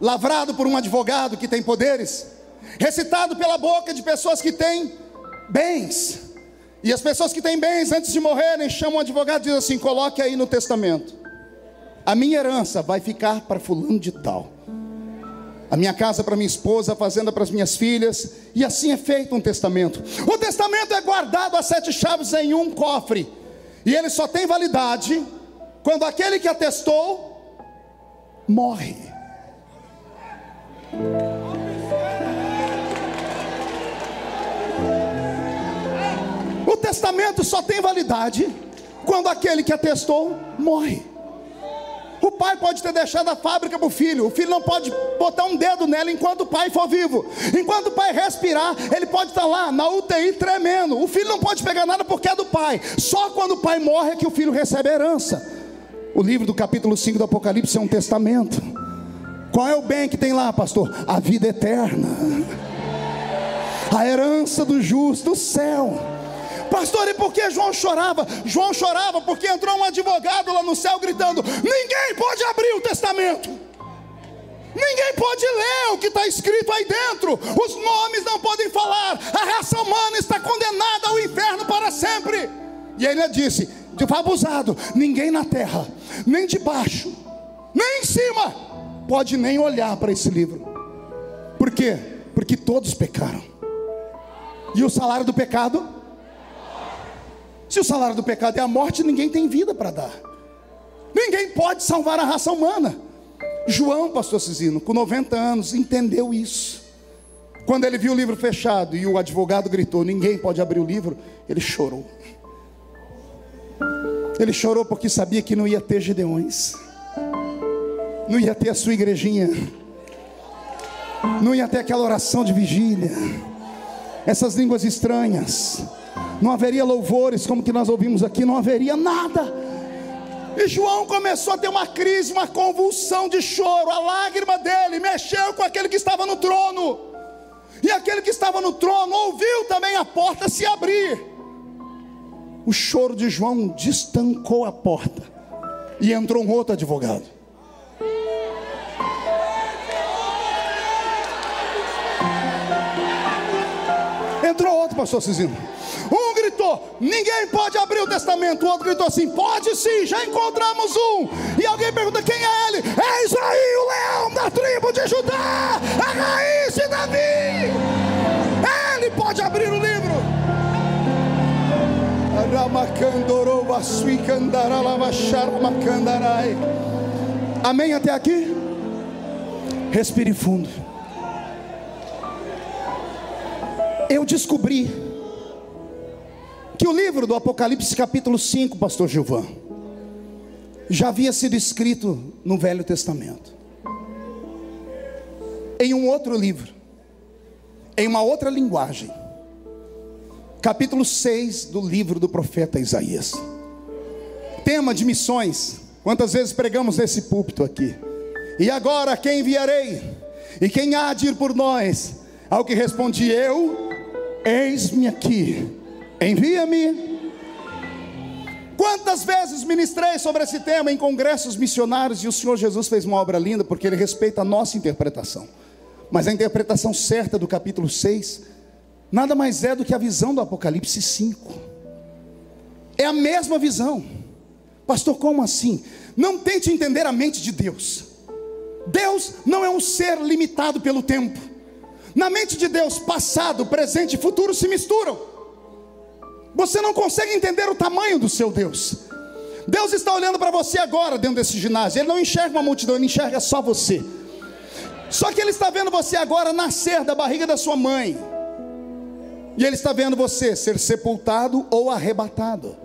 Speaker 1: lavrado por um advogado que tem poderes, recitado pela boca de pessoas que têm bens. E as pessoas que têm bens, antes de morrerem, chamam o advogado e dizem assim: coloque aí no testamento, a minha herança vai ficar para fulano de tal, a minha casa para minha esposa, a fazenda para as minhas filhas. E assim é feito um testamento. O testamento é guardado a 7 chaves em um cofre, e ele só tem validade quando aquele que atestou morre. O testamento só tem validade quando aquele que atestou morre. O pai pode ter deixado a fábrica para o filho não pode botar um dedo nela enquanto o pai for vivo. Enquanto o pai respirar, ele pode estar lá na UTI tremendo. O filho não pode pegar nada porque é do pai. Só quando o pai morre é que o filho recebe a herança. O livro do capítulo 5 do Apocalipse é um testamento. Qual é o bem que tem lá, pastor? A vida eterna, a herança do justo, o céu. Pastor, e por que João chorava? João chorava porque entrou um advogado lá no céu gritando: ninguém pode abrir o testamento, ninguém pode ler o que está escrito aí dentro, os nomes não podem falar, a raça humana está condenada ao inferno para sempre. E ele disse: abusado, ninguém na terra, nem debaixo, nem em cima, pode nem olhar para esse livro. Por quê? Porque todos pecaram. E o salário do pecado? Se o salário do pecado é a morte, ninguém tem vida para dar. Ninguém pode salvar a raça humana. João, pastor Cizino, com 90 anos, entendeu isso. Quando ele viu o livro fechado e o advogado gritou: ninguém pode abrir o livro, ele chorou. Ele chorou porque sabia que não ia ter Gideões, não ia ter a sua igrejinha, não ia ter aquela oração de vigília, essas línguas estranhas, não haveria louvores como que nós ouvimos aqui, não haveria nada. E João começou a ter uma crise, uma convulsão de choro. A lágrima dele mexeu com aquele que estava no trono, e aquele que estava no trono ouviu também a porta se abrir. O choro de João destancou a porta, e entrou um outro advogado. Entrou outro, pastor Cizino. Um gritou: ninguém pode abrir o testamento. O outro gritou assim: pode sim, já encontramos um. E alguém pergunta: quem é ele? Eis aí o leão da tribo de Judá, a raiz de Davi. Ele pode abrir o livro. Amém até aqui? Respire fundo. Eu descobri que o livro do Apocalipse capítulo 5, pastor Gilvan, já havia sido escrito no Velho Testamento, em um outro livro, em uma outra linguagem. Capítulo 6 do livro do profeta Isaías. Tema de missões. Quantas vezes pregamos nesse púlpito aqui? E agora quem enviarei? E quem há de ir por nós? Ao que respondi eu: eis-me aqui, envia-me. Quantas vezes ministrei sobre esse tema em congressos missionários, e o Senhor Jesus fez uma obra linda, porque Ele respeita a nossa interpretação. Mas a interpretação certa do capítulo 6 nada mais é do que a visão do Apocalipse 5. É a mesma visão. Pastor, como assim? Não tente entender a mente de Deus. Deus não é um ser limitado pelo tempo. Na mente de Deus, passado, presente e futuro se misturam. Você não consegue entender o tamanho do seu Deus. Deus está olhando para você agora dentro desse ginásio. Ele não enxerga uma multidão, Ele enxerga só você. Só que Ele está vendo você agora nascer da barriga da sua mãe, e Ele está vendo você ser sepultado ou arrebatado.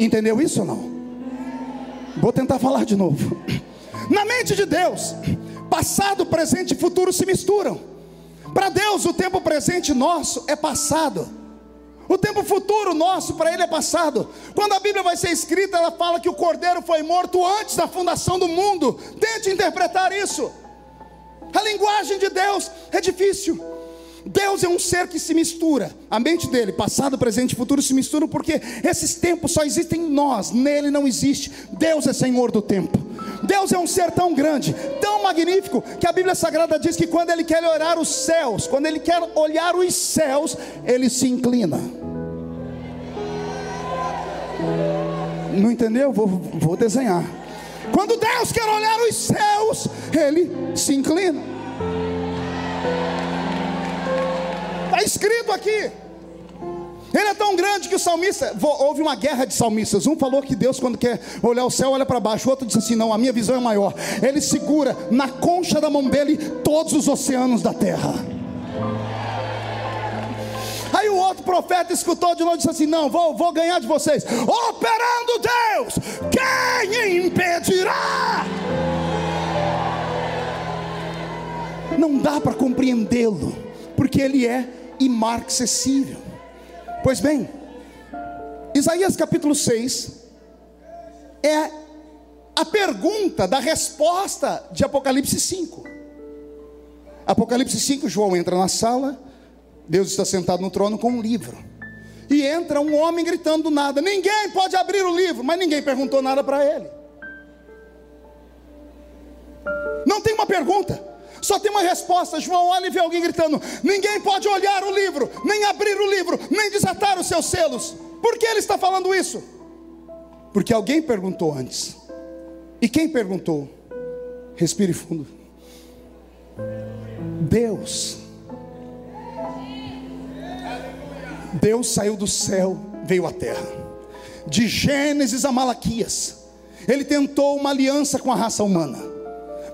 Speaker 1: Entendeu isso ou não? Vou tentar falar de novo. Na mente de Deus, passado, presente e futuro se misturam. Para Deus, o tempo presente nosso é passado, o tempo futuro nosso para Ele é passado. Quando a Bíblia vai ser escrita, ela fala que o Cordeiro foi morto antes da fundação do mundo. Tente interpretar isso. A linguagem de Deus é difícil. Deus é um ser que se mistura. A mente dele, passado, presente e futuro se misturam, porque esses tempos só existem em nós, nele não existe. Deus é Senhor do tempo. Deus é um ser tão grande, tão magnífico, que a Bíblia Sagrada diz que quando Ele quer olhar os céus, quando Ele quer olhar os céus, Ele se inclina. Não entendeu? Vou desenhar. Quando Deus quer olhar os céus, Ele se inclina. Está escrito aqui. Ele é tão grande que o salmista, houve uma guerra de salmistas. Um falou que Deus, quando quer olhar o céu, olha para baixo. O outro disse assim: não, a minha visão é maior. Ele segura na concha da mão dele todos os oceanos da terra. Aí o outro profeta escutou de novo e disse assim: não, vou ganhar de vocês. Operando Deus, quem impedirá? Não dá para compreendê-lo, porque Ele é imarcessível. Pois bem, Isaías capítulo 6 é a pergunta da resposta de Apocalipse 5. Apocalipse 5, João entra na sala, Deus está sentado no trono com um livro, e entra um homem gritando do nada: ninguém pode abrir o livro. Mas ninguém perguntou nada para ele. Não tem uma pergunta, só tem uma resposta. João olha e vê alguém gritando: ninguém pode olhar o livro, nem abrir o livro, nem desatar os seus selos. Por que ele está falando isso? Porque alguém perguntou antes. E quem perguntou? Respire fundo. Deus saiu do céu, veio à terra. De Gênesis a Malaquias, Ele tentou uma aliança com a raça humana.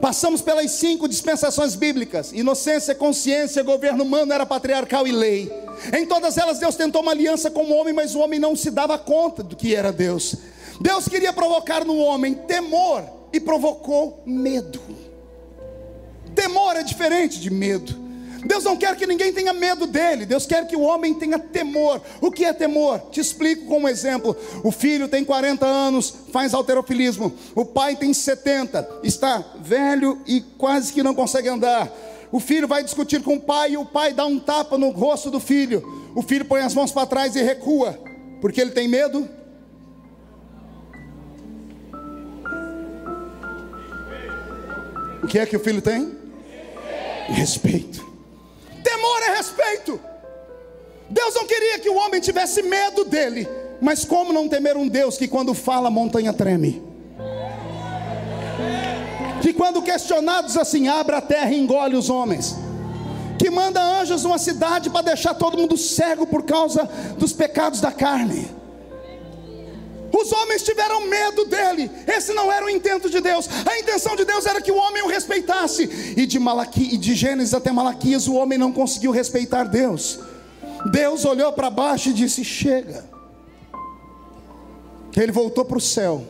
Speaker 1: Passamos pelas 5 dispensações bíblicas: inocência, consciência, governo humano, era patriarcal e lei. Em todas elas Deus tentou uma aliança com o homem, mas o homem não se dava conta do que era Deus. Deus queria provocar no homem temor e provocou medo. Temor é diferente de medo. Deus não quer que ninguém tenha medo dele. Deus quer que o homem tenha temor. O que é temor? Te explico com um exemplo. O filho tem 40 anos, faz halterofilismo. O pai tem 70, está velho e quase que não consegue andar. O filho vai discutir com o pai e o pai dá um tapa no rosto do filho. O filho põe as mãos para trás e recua, porque ele tem medo. O que é que o filho tem? Respeito. Temor é respeito. Deus não queria que o homem tivesse medo dele, mas como não temer um Deus que quando fala a montanha treme, que quando questionados assim, abre a terra e engole os homens, que manda anjos numa cidade para deixar todo mundo cego por causa dos pecados da carne. Os homens tiveram medo dele. Esse não era o intento de Deus. A intenção de Deus era que o homem o respeitasse. E de Gênesis até Malaquias o homem não conseguiu respeitar Deus. Deus olhou para baixo e disse: chega. Ele voltou para o céu,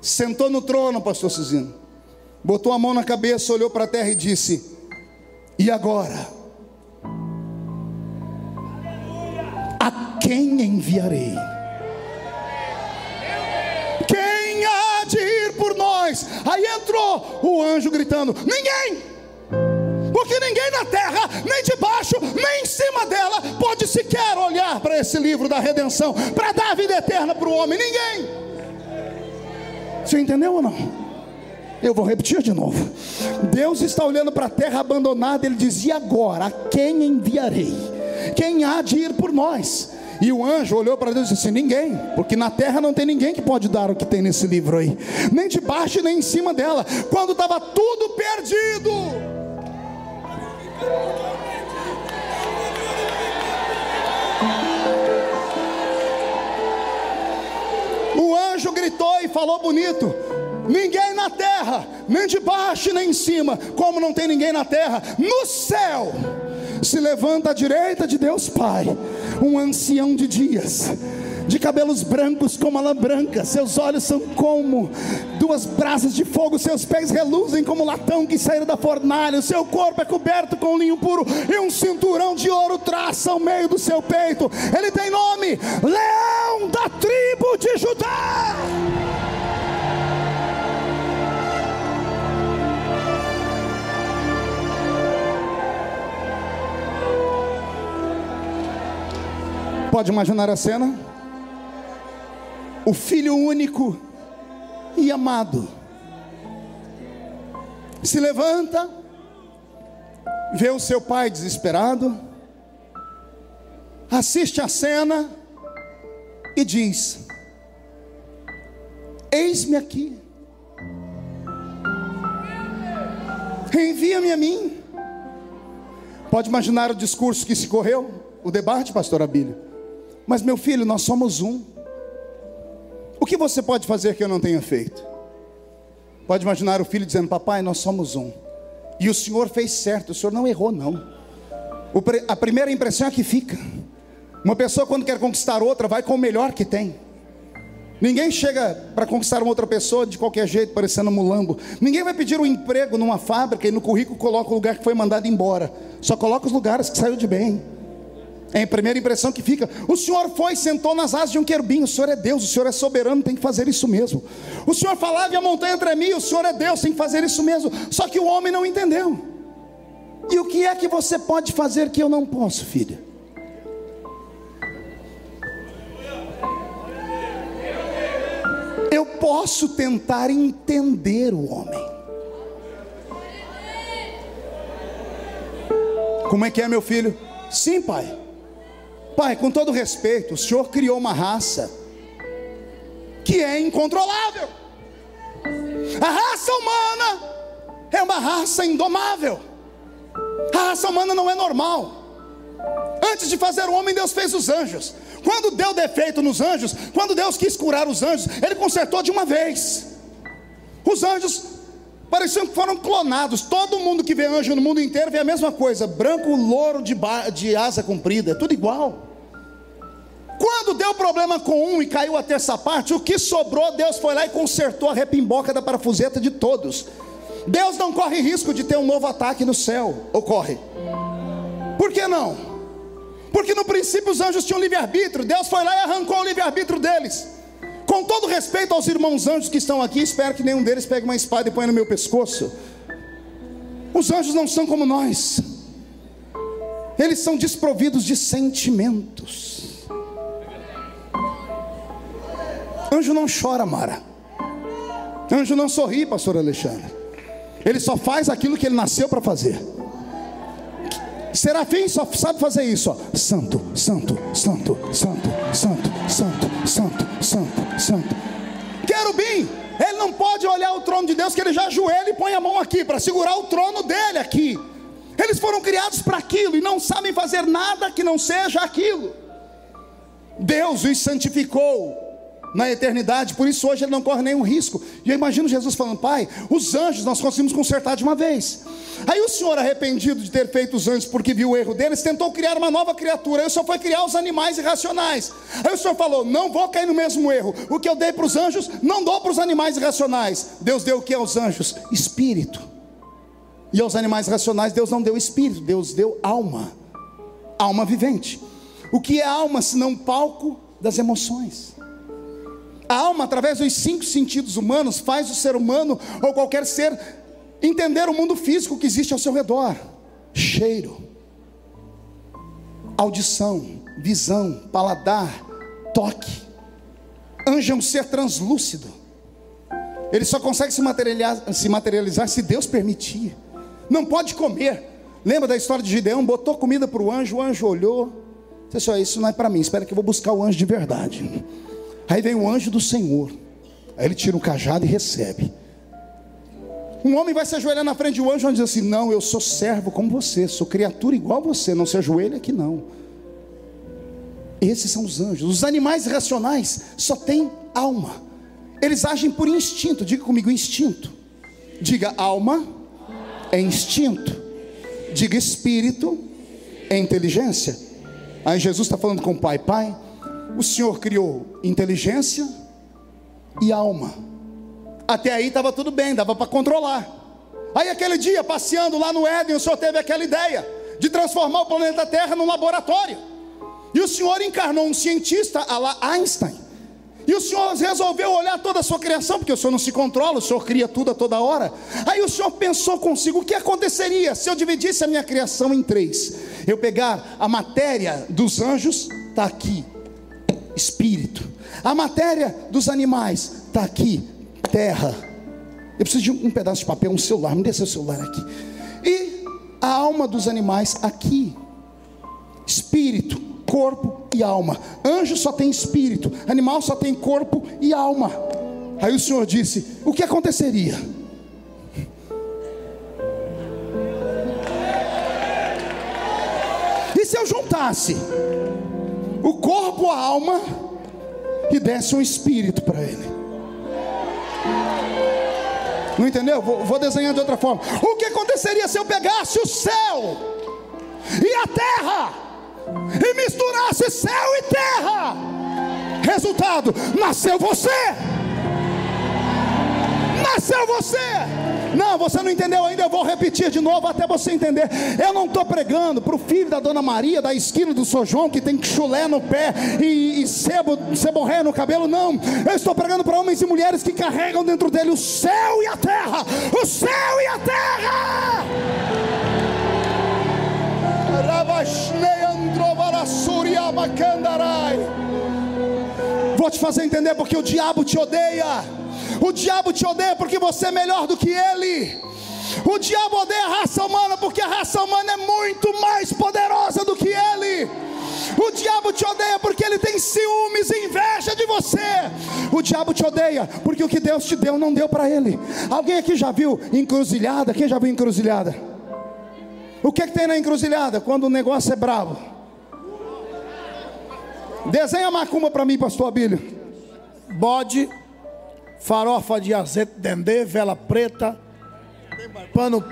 Speaker 1: sentou no trono, pastor Cizino, botou a mão na cabeça, olhou para a terra e disse: e agora? A quem enviarei? Quem há de ir por nós? Aí entrou o anjo gritando: ninguém! Porque ninguém na terra, nem debaixo, nem em cima dela, pode sequer olhar para esse livro da redenção, para dar a vida eterna para o homem. Ninguém. Você entendeu ou não? Eu vou repetir de novo. Deus está olhando para a terra abandonada. Ele diz: e agora? A quem enviarei? Quem há de ir por nós? E o anjo olhou para Deus e disse: ninguém, porque na terra não tem ninguém que pode dar o que tem nesse livro aí, nem de baixo nem em cima dela. Quando estava tudo perdido, o anjo gritou e falou bonito: ninguém na terra, nem de baixo nem em cima. Como não tem ninguém na terra, no céu se levanta à direita de Deus Pai um ancião de dias, de cabelos brancos como a lã branca, seus olhos são como duas brasas de fogo, seus pés reluzem como latão que saíram da fornalha, o seu corpo é coberto com linho puro, e um cinturão de ouro traça o meio do seu peito. Ele tem nome: Leão da tribo de Judá. Pode imaginar a cena? O filho único e amado se levanta, vê o seu pai desesperado, assiste a cena e diz: eis-me aqui, envia-me a mim. Pode imaginar o discurso que se correu, o debate, pastor Abílio. Mas meu filho, nós somos um. O que você pode fazer que eu não tenha feito? Pode imaginar o filho dizendo: papai, nós somos um, e o senhor fez certo, o senhor não errou não. A primeira impressão é que fica. Uma pessoa quando quer conquistar outra, vai com o melhor que tem. Ninguém chega para conquistar uma outra pessoa de qualquer jeito, parecendo um mulambo. Ninguém vai pedir um emprego numa fábrica e no currículo coloca o lugar que foi mandado embora. Só coloca os lugares que saiu de bem. É a primeira impressão que fica. O senhor foi e sentou nas asas de um querubim. O senhor é Deus, o senhor é soberano, tem que fazer isso mesmo. O senhor falava e a montanha tremia. O senhor é Deus, tem que fazer isso mesmo. Só que o homem não entendeu. E o que é que você pode fazer que eu não posso, filha? Eu posso tentar entender o homem. Como é que é, meu filho? Sim, pai. Pai, com todo respeito, o senhor criou uma raça que é incontrolável. A raça humana é uma raça indomável. A raça humana não é normal. Antes de fazer o homem, Deus fez os anjos. Quando deu defeito nos anjos, quando Deus quis curar os anjos, Ele consertou de uma vez. Os anjos pareciam que foram clonados. Todo mundo que vê anjo no mundo inteiro vê a mesma coisa: branco, louro, de asa comprida, tudo igual. Quando deu problema com um e caiu a terça parte, o que sobrou, Deus foi lá e consertou a repimboca da parafuseta de todos. Deus não corre risco de ter um novo ataque no céu. Ou corre? Por que não? Porque no princípio os anjos tinham livre-arbítrio. Deus foi lá e arrancou o livre-arbítrio deles. Com todo respeito aos irmãos anjos que estão aqui, espero que nenhum deles pegue uma espada e ponha no meu pescoço. Os anjos não são como nós. Eles são desprovidos de sentimentos. Anjo não chora, Mara. Anjo não sorri, pastor Alexandre. Ele só faz aquilo que ele nasceu para fazer. Serafim só sabe fazer isso, ó. Santo, santo, santo, santo, santo, santo, santo, santo, santo. Querubim, ele não pode olhar o trono de Deus, que ele já ajoelha e põe a mão aqui para segurar o trono dele aqui. Eles foram criados para aquilo e não sabem fazer nada que não seja aquilo. Deus os santificou na eternidade, por isso hoje ele não corre nenhum risco. E eu imagino Jesus falando: Pai, os anjos nós conseguimos consertar de uma vez. Aí o Senhor, arrependido de ter feito os anjos porque viu o erro deles, tentou criar uma nova criatura. Aí o Senhor foi criar os animais irracionais. Aí o Senhor falou: não vou cair no mesmo erro. O que eu dei para os anjos, não dou para os animais irracionais. Deus deu o que aos anjos? Espírito. E aos animais racionais Deus não deu espírito, Deus deu alma. Alma vivente. O que é alma senão palco das emoções? A alma, através dos 5 sentidos humanos, faz o ser humano ou qualquer ser entender o mundo físico que existe ao seu redor. Cheiro, audição, visão, paladar, toque. Anjo é um ser translúcido. Ele só consegue se materializar se Deus permitir. Não pode comer. Lembra da história de Gideão? Botou comida para o anjo olhou, disse: olha, isso não é para mim, espera que eu vou buscar o anjo de verdade. Aí vem o anjo do Senhor. Aí ele tira o cajado e recebe. Um homem vai se ajoelhar na frente de um anjo e diz assim: não, eu sou servo como você, sou criatura igual a você, não se ajoelhe aqui não. Esses são os anjos. Os animais irracionais só têm alma. Eles agem por instinto. Diga comigo: instinto. Diga: alma é instinto. Diga: espírito é inteligência. Aí Jesus está falando com o Pai: Pai, o Senhor criou inteligência e alma. Até aí estava tudo bem, dava para controlar. Aí aquele dia, passeando lá no Éden, o Senhor teve aquela ideia de transformar o planeta Terra num laboratório. E o Senhor encarnou um cientista à la Einstein. E o Senhor resolveu olhar toda a sua criação, porque o Senhor não se controla, o Senhor cria tudo a toda hora. Aí o Senhor pensou consigo: o que aconteceria se eu dividisse a minha criação em 3? Eu pegar a matéria dos anjos, está aqui, espírito. A matéria dos animais está aqui, terra. Eu preciso de um pedaço de papel, um celular, me dê seu celular aqui. E a alma dos animais aqui, espírito, corpo e alma. Anjo só tem espírito, animal só tem corpo e alma. Aí o Senhor disse: o que aconteceria? E se eu juntasse o corpo, a alma e desse um espírito para ele? Não entendeu? Vou desenhar de outra forma. O que aconteceria se eu pegasse o céu e a terra e misturasse céu e terra? Resultado: nasceu você. Nasceu você. Não, você não entendeu ainda, eu vou repetir de novo até você entender. Eu não estou pregando para o filho da Dona Maria, da esquina do São João, que tem chulé no pé e ceborréia no cabelo, não. Eu estou pregando para homens e mulheres que carregam dentro dele o céu e a terra. O céu e a terra. Vou te fazer entender porque o diabo te odeia. O diabo te odeia porque você é melhor do que ele. O diabo odeia a raça humana porque a raça humana é muito mais poderosa do que ele. O diabo te odeia porque ele tem ciúmes e inveja de você. O diabo te odeia porque o que Deus te deu não deu para ele. Alguém aqui já viu encruzilhada? Quem já viu encruzilhada? O que tem na encruzilhada? Quando o negócio é bravo. Desenha macumba para mim, pastor Abílio.
Speaker 2: Bode, farofa de azeite, dendê, vela preta, pano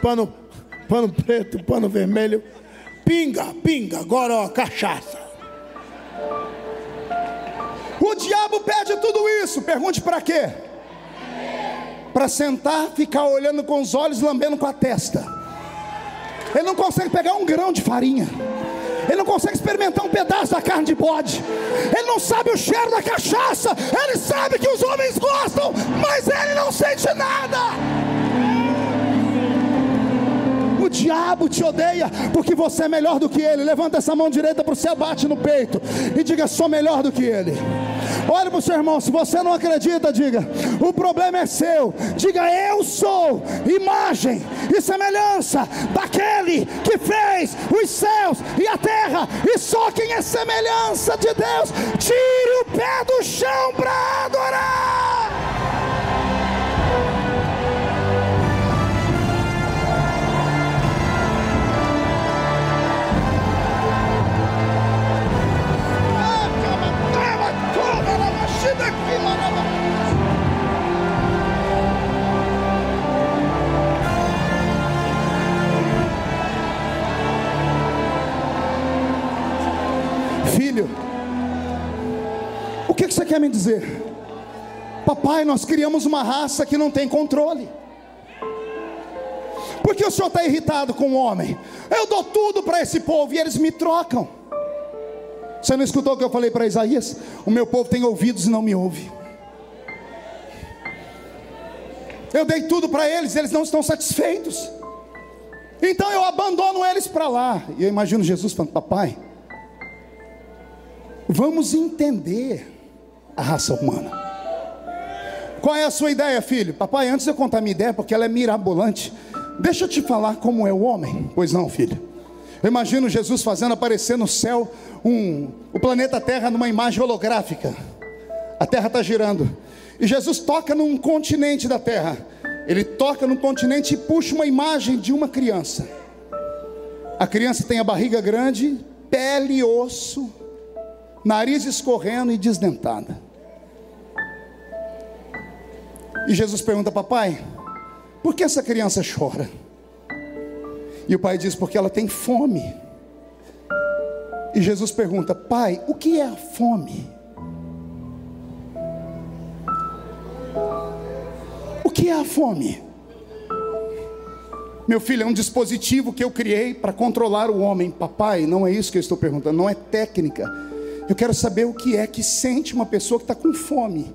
Speaker 2: preto, pano vermelho, pinga, goró, cachaça.
Speaker 1: O diabo pede tudo isso. Pergunte para quê? Para sentar, ficar olhando com os olhos, lambendo com a testa. Ele não consegue pegar um grão de farinha. Ele não consegue experimentar um pedaço da carne de bode. Ele não sabe o cheiro da cachaça. Ele sabe que os homens gostam, mas ele não sente nada. O diabo te odeia porque você é melhor do que ele. Levanta essa mão direita para o céu, bate no peito e diga: sou melhor do que ele. Olha para o seu irmão, se você não acredita, diga: o problema é seu. Diga: eu sou imagem e semelhança daquele que fez os céus e a terra, e só quem é semelhança de Deus, tire o pé do chão para adorar. Filho, o que você quer me dizer? Papai, nós criamos uma raça que não tem controle. Por que o senhor está irritado com o homem? Eu dou tudo para esse povo e eles me trocam. Você não escutou o que eu falei para Isaías? O meu povo tem ouvidos e não me ouve. Eu dei tudo para eles, eles não estão satisfeitos. Então eu abandono eles para lá. E eu imagino Jesus falando: papai, vamos entender a raça humana. Qual é a sua ideia, filho? Papai, antes de eu contar a minha ideia, porque ela é mirabolante, deixa eu te falar como é o homem. Pois não, filho. Eu imagino Jesus fazendo aparecer no céu o planeta Terra numa imagem holográfica. A Terra está girando e Jesus toca num continente da Terra. Ele toca num continente e puxa uma imagem de uma criança. A criança tem a barriga grande, pele e osso, nariz escorrendo e desdentada. E Jesus pergunta: papai, por que essa criança chora? E o pai diz: porque ela tem fome. E Jesus pergunta: pai, o que é a fome? O que é a fome? Meu filho, é um dispositivo que eu criei para controlar o homem. Papai, não é isso que eu estou perguntando, não é técnica. Eu quero saber o que é que sente uma pessoa que está com fome.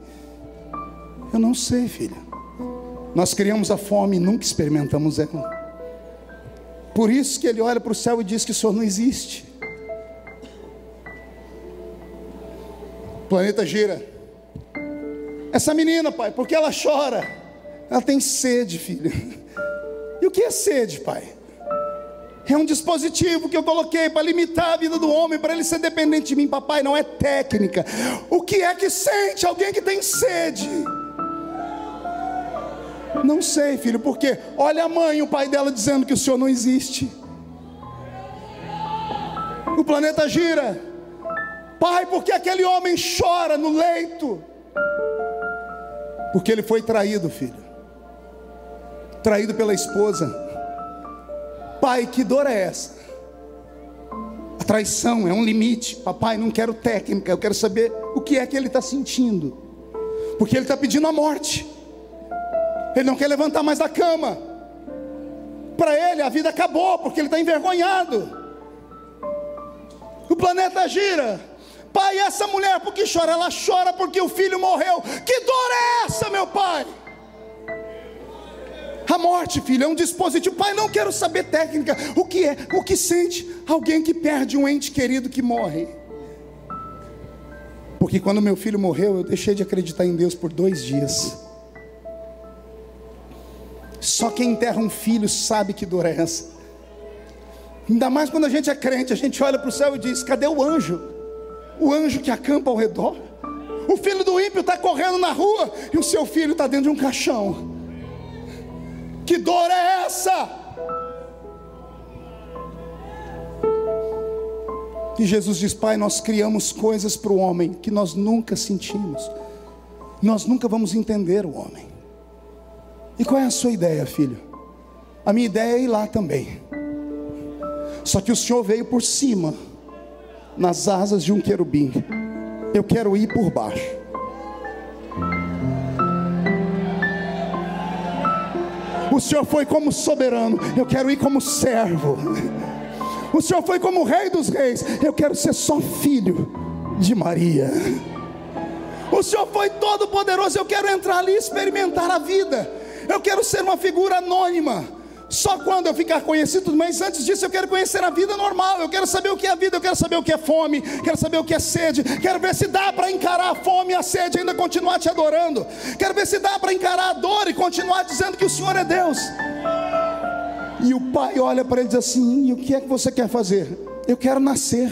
Speaker 1: Eu não sei, filha. Nós criamos a fome e nunca experimentamos ela. Por isso que ele olha para o céu e diz que o Senhor não existe. O planeta gira. Essa menina, pai, por que ela chora? Ela tem sede, filha. E o que é sede, pai? É um dispositivo que eu coloquei para limitar a vida do homem, para ele ser dependente de mim. Papai, não é técnica. O que é que sente alguém que tem sede? Não sei, filho, porque olha a mãe e o pai dela dizendo que o Senhor não existe. O planeta gira. Pai, por que aquele homem chora no leito? Porque ele foi traído, filho. Traído pela esposa. Pai, que dor é essa? A traição é um limite. Papai, não quero técnica, eu quero saber o que é que ele está sentindo. Porque ele está pedindo a morte. Ele não quer levantar mais da cama. Para ele a vida acabou, porque ele está envergonhado. O planeta gira. Pai, essa mulher por que chora? Ela chora porque o filho morreu. Que dor é essa, meu pai? A morte, filho, é um dispositivo. Pai, não quero saber técnica. O que é? O que sente alguém que perde um ente querido que morre? Porque quando meu filho morreu, eu deixei de acreditar em Deus por 2 dias. Só quem enterra um filho sabe que dor é essa. Ainda mais quando a gente é crente, a gente olha para o céu e diz: cadê o anjo? o anjo que acampa ao redor. O filho do ímpio está correndo na rua e o seu filho está dentro de um caixão. Que dor é essa? E Jesus diz: Pai, nós criamos coisas para o homem que nós nunca sentimos. Nós nunca vamos entender o homem. E qual é a sua ideia, filho? A minha ideia é ir lá também. Só que o Senhor veio por cima, nas asas de um querubim. Eu quero ir por baixo. O Senhor foi como soberano, eu quero ir como servo. O Senhor foi como rei dos reis, eu quero ser só filho de Maria. O Senhor foi todo poderoso, eu quero entrar ali e experimentar a vida. Eu quero ser uma figura anônima. Só quando eu ficar conhecido, mas antes disso eu quero conhecer a vida normal. Eu quero saber o que é a vida, eu quero saber o que é fome, quero saber o que é sede. Quero ver se dá para encarar a fome e a sede e ainda continuar te adorando. Quero ver se dá para encarar a dor e continuar dizendo que o Senhor é Deus. E o pai olha para ele e diz assim: e o que é que você quer fazer? Eu quero nascer.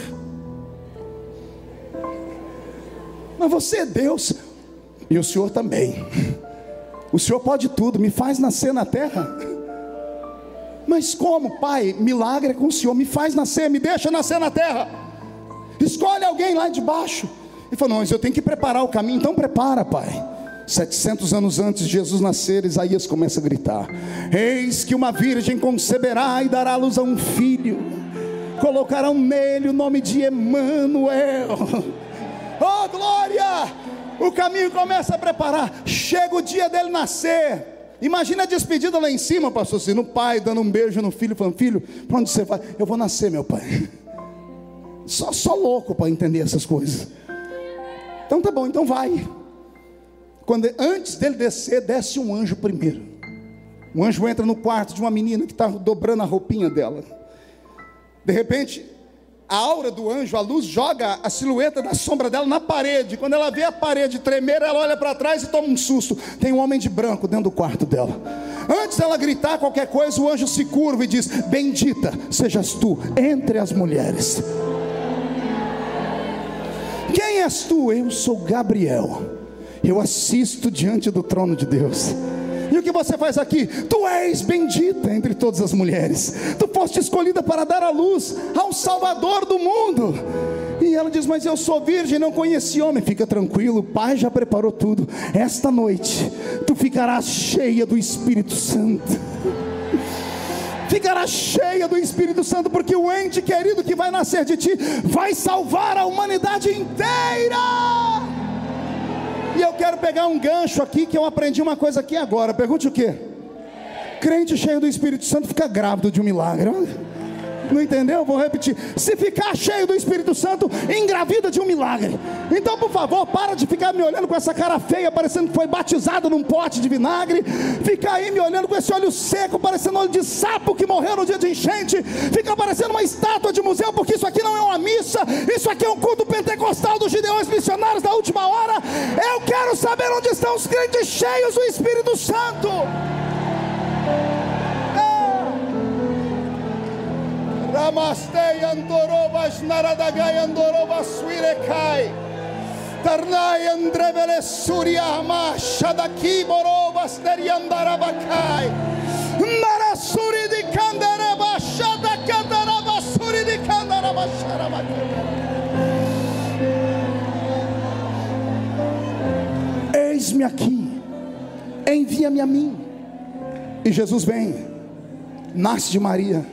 Speaker 1: Mas você é Deus. E o Senhor também. O Senhor pode tudo, me faz nascer na terra. Mas como, pai? Milagre é com o Senhor, me faz nascer, me deixa nascer na terra. Escolhe alguém lá de baixo. Ele falou: não, mas eu tenho que preparar o caminho. Então prepara, pai. 700 anos antes de Jesus nascer, Isaías começa a gritar: eis que uma virgem conceberá e dará à luz a um filho, colocarão nele o nome de Emanuel. Oh glória! O caminho começa a preparar. Chega o dia dele nascer. Imagina a despedida lá em cima, pastor Ciro, o pai dando um beijo no filho, falando: filho, para onde você vai? Eu vou nascer, meu pai. Só louco para entender essas coisas. Então tá bom, então vai. Antes dele descer, desce um anjo primeiro. O anjo entra no quarto de uma menina que está dobrando a roupinha dela. De repente, a aura do anjo, a luz, joga a silhueta da sombra dela na parede. Quando ela vê a parede tremer, ela olha para trás e toma um susto. Tem um homem de branco dentro do quarto dela. Antes dela gritar qualquer coisa, o anjo se curva e diz: bendita sejas tu entre as mulheres. Quem és tu? Eu sou Gabriel. Eu assisto diante do trono de Deus. E o que você faz aqui? Tu és bendita entre todas as mulheres. Tu foste escolhida para dar à luz ao Salvador do mundo. E ela diz: mas eu sou virgem, não conheci homem. Fica tranquilo, o Pai já preparou tudo. Esta noite tu ficarás cheia do Espírito Santo. Ficarás cheia do Espírito Santo, porque o ente querido que vai nascer de ti vai salvar a humanidade inteira. E eu quero pegar um gancho aqui, que eu aprendi uma coisa aqui agora. Pergunte o quê? Crente cheio do Espírito Santo fica grávido de um milagre. Não entendeu? Vou repetir: se ficar cheio do Espírito Santo, engravida de um milagre. Então por favor, para de ficar me olhando com essa cara feia, parecendo que foi batizado num pote de vinagre. Fica aí me olhando com esse olho seco, parecendo olho de sapo que morreu no dia de enchente. Fica parecendo uma estátua de museu, porque isso aqui não é uma missa. Isso aqui é um culto pentecostal dos gideões missionários da última hora. Eu quero saber onde estão os crentes cheios do Espírito Santo. Ramastei Andorovas Naradagai Andorovas Suirekai Tarnai Andrevele Suriama Shadaki Borovas Teriandarabakai Narasuri de Kandaraba Shadakandaraba Suri de Kandaraba Sharabakai. Eis-me aqui, envia-me a mim. E Jesus vem, nasce de Maria,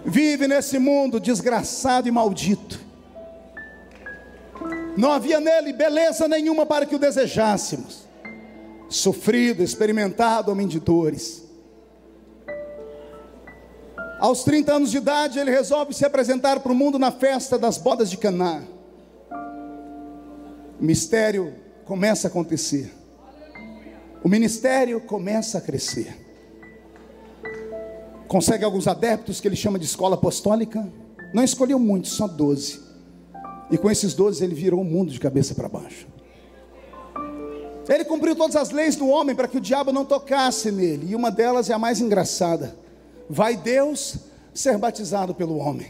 Speaker 1: vive nesse mundo desgraçado e maldito. Não havia nele beleza nenhuma para que o desejássemos. Sofrido, experimentado, homem de dores. Aos 30 anos de idade, ele resolve se apresentar para o mundo na festa das bodas de Caná. O mistério começa a acontecer. O ministério começa a crescer. Consegue alguns adeptos que ele chama de escola apostólica. Não escolheu muitos, só 12. E com esses 12 ele virou o mundo de cabeça para baixo. Ele cumpriu todas as leis do homem para que o diabo não tocasse nele. E uma delas é a mais engraçada: vai Deus ser batizado pelo homem.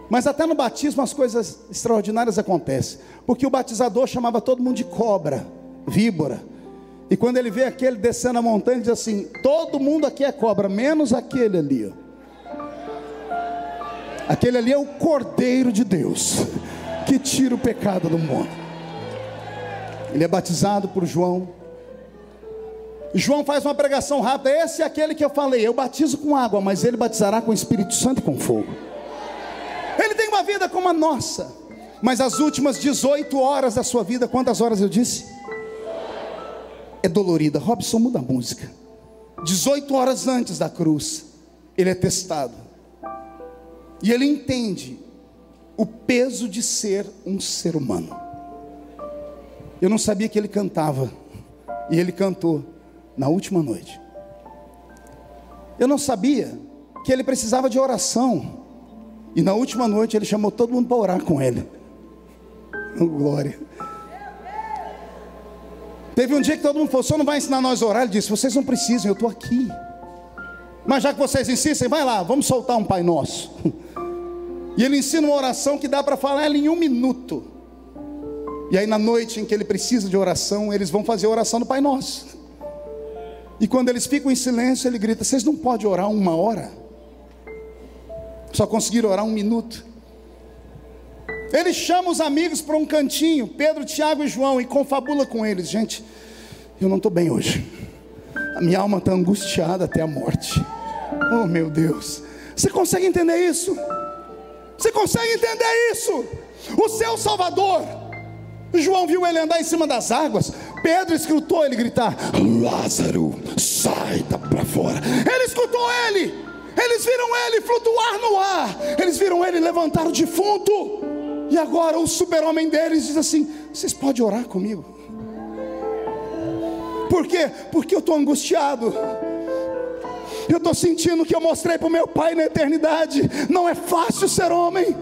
Speaker 1: Mas até no batismo as coisas extraordinárias acontecem, porque o batizador chamava todo mundo de cobra, víbora, e quando ele vê aquele descendo a montanha, ele diz assim: todo mundo aqui é cobra, menos aquele ali, aquele ali é o Cordeiro de Deus, que tira o pecado do mundo. Ele é batizado por João. João faz uma pregação rápida: esse é aquele que eu falei, eu batizo com água, mas ele batizará com o Espírito Santo e com fogo. Ele tem uma vida como a nossa, mas as últimas 18 horas da sua vida, quantas horas eu disse? É dolorida. Robson, muda a música. 18 horas antes da cruz, ele é testado, e ele entende o peso de ser um ser humano. Eu não sabia que ele cantava, e ele cantou na última noite. Eu não sabia que ele precisava de oração, e na última noite ele chamou todo mundo para orar com ele. Oh, glória. Teve um dia que todo mundo falou: o senhor não vai ensinar nós a orar? Ele disse: vocês não precisam, eu estou aqui. Mas já que vocês insistem, vai lá, vamos soltar um Pai Nosso. E ele ensina uma oração que dá para falar ela em 1 minuto. E aí na noite em que ele precisa de oração, eles vão fazer a oração do Pai Nosso. E quando eles ficam em silêncio, ele grita: vocês não podem orar 1 hora? Só conseguiram orar 1 minuto. Ele chama os amigos para um cantinho, Pedro, Tiago e João, e confabula com eles: gente, eu não estou bem hoje, a minha alma está angustiada até a morte. Oh meu Deus, você consegue entender isso? Você consegue entender isso? O seu Salvador, João viu ele andar em cima das águas, Pedro escutou ele gritar: Lázaro, sai para fora. Ele escutou ele, eles viram ele flutuar no ar, eles viram ele levantar o defunto. E agora o super-homem deles diz assim: vocês podem orar comigo? Por quê? Porque eu estou angustiado. Eu estou sentindo que eu mostrei para o meu pai na eternidade. Não é fácil ser homem.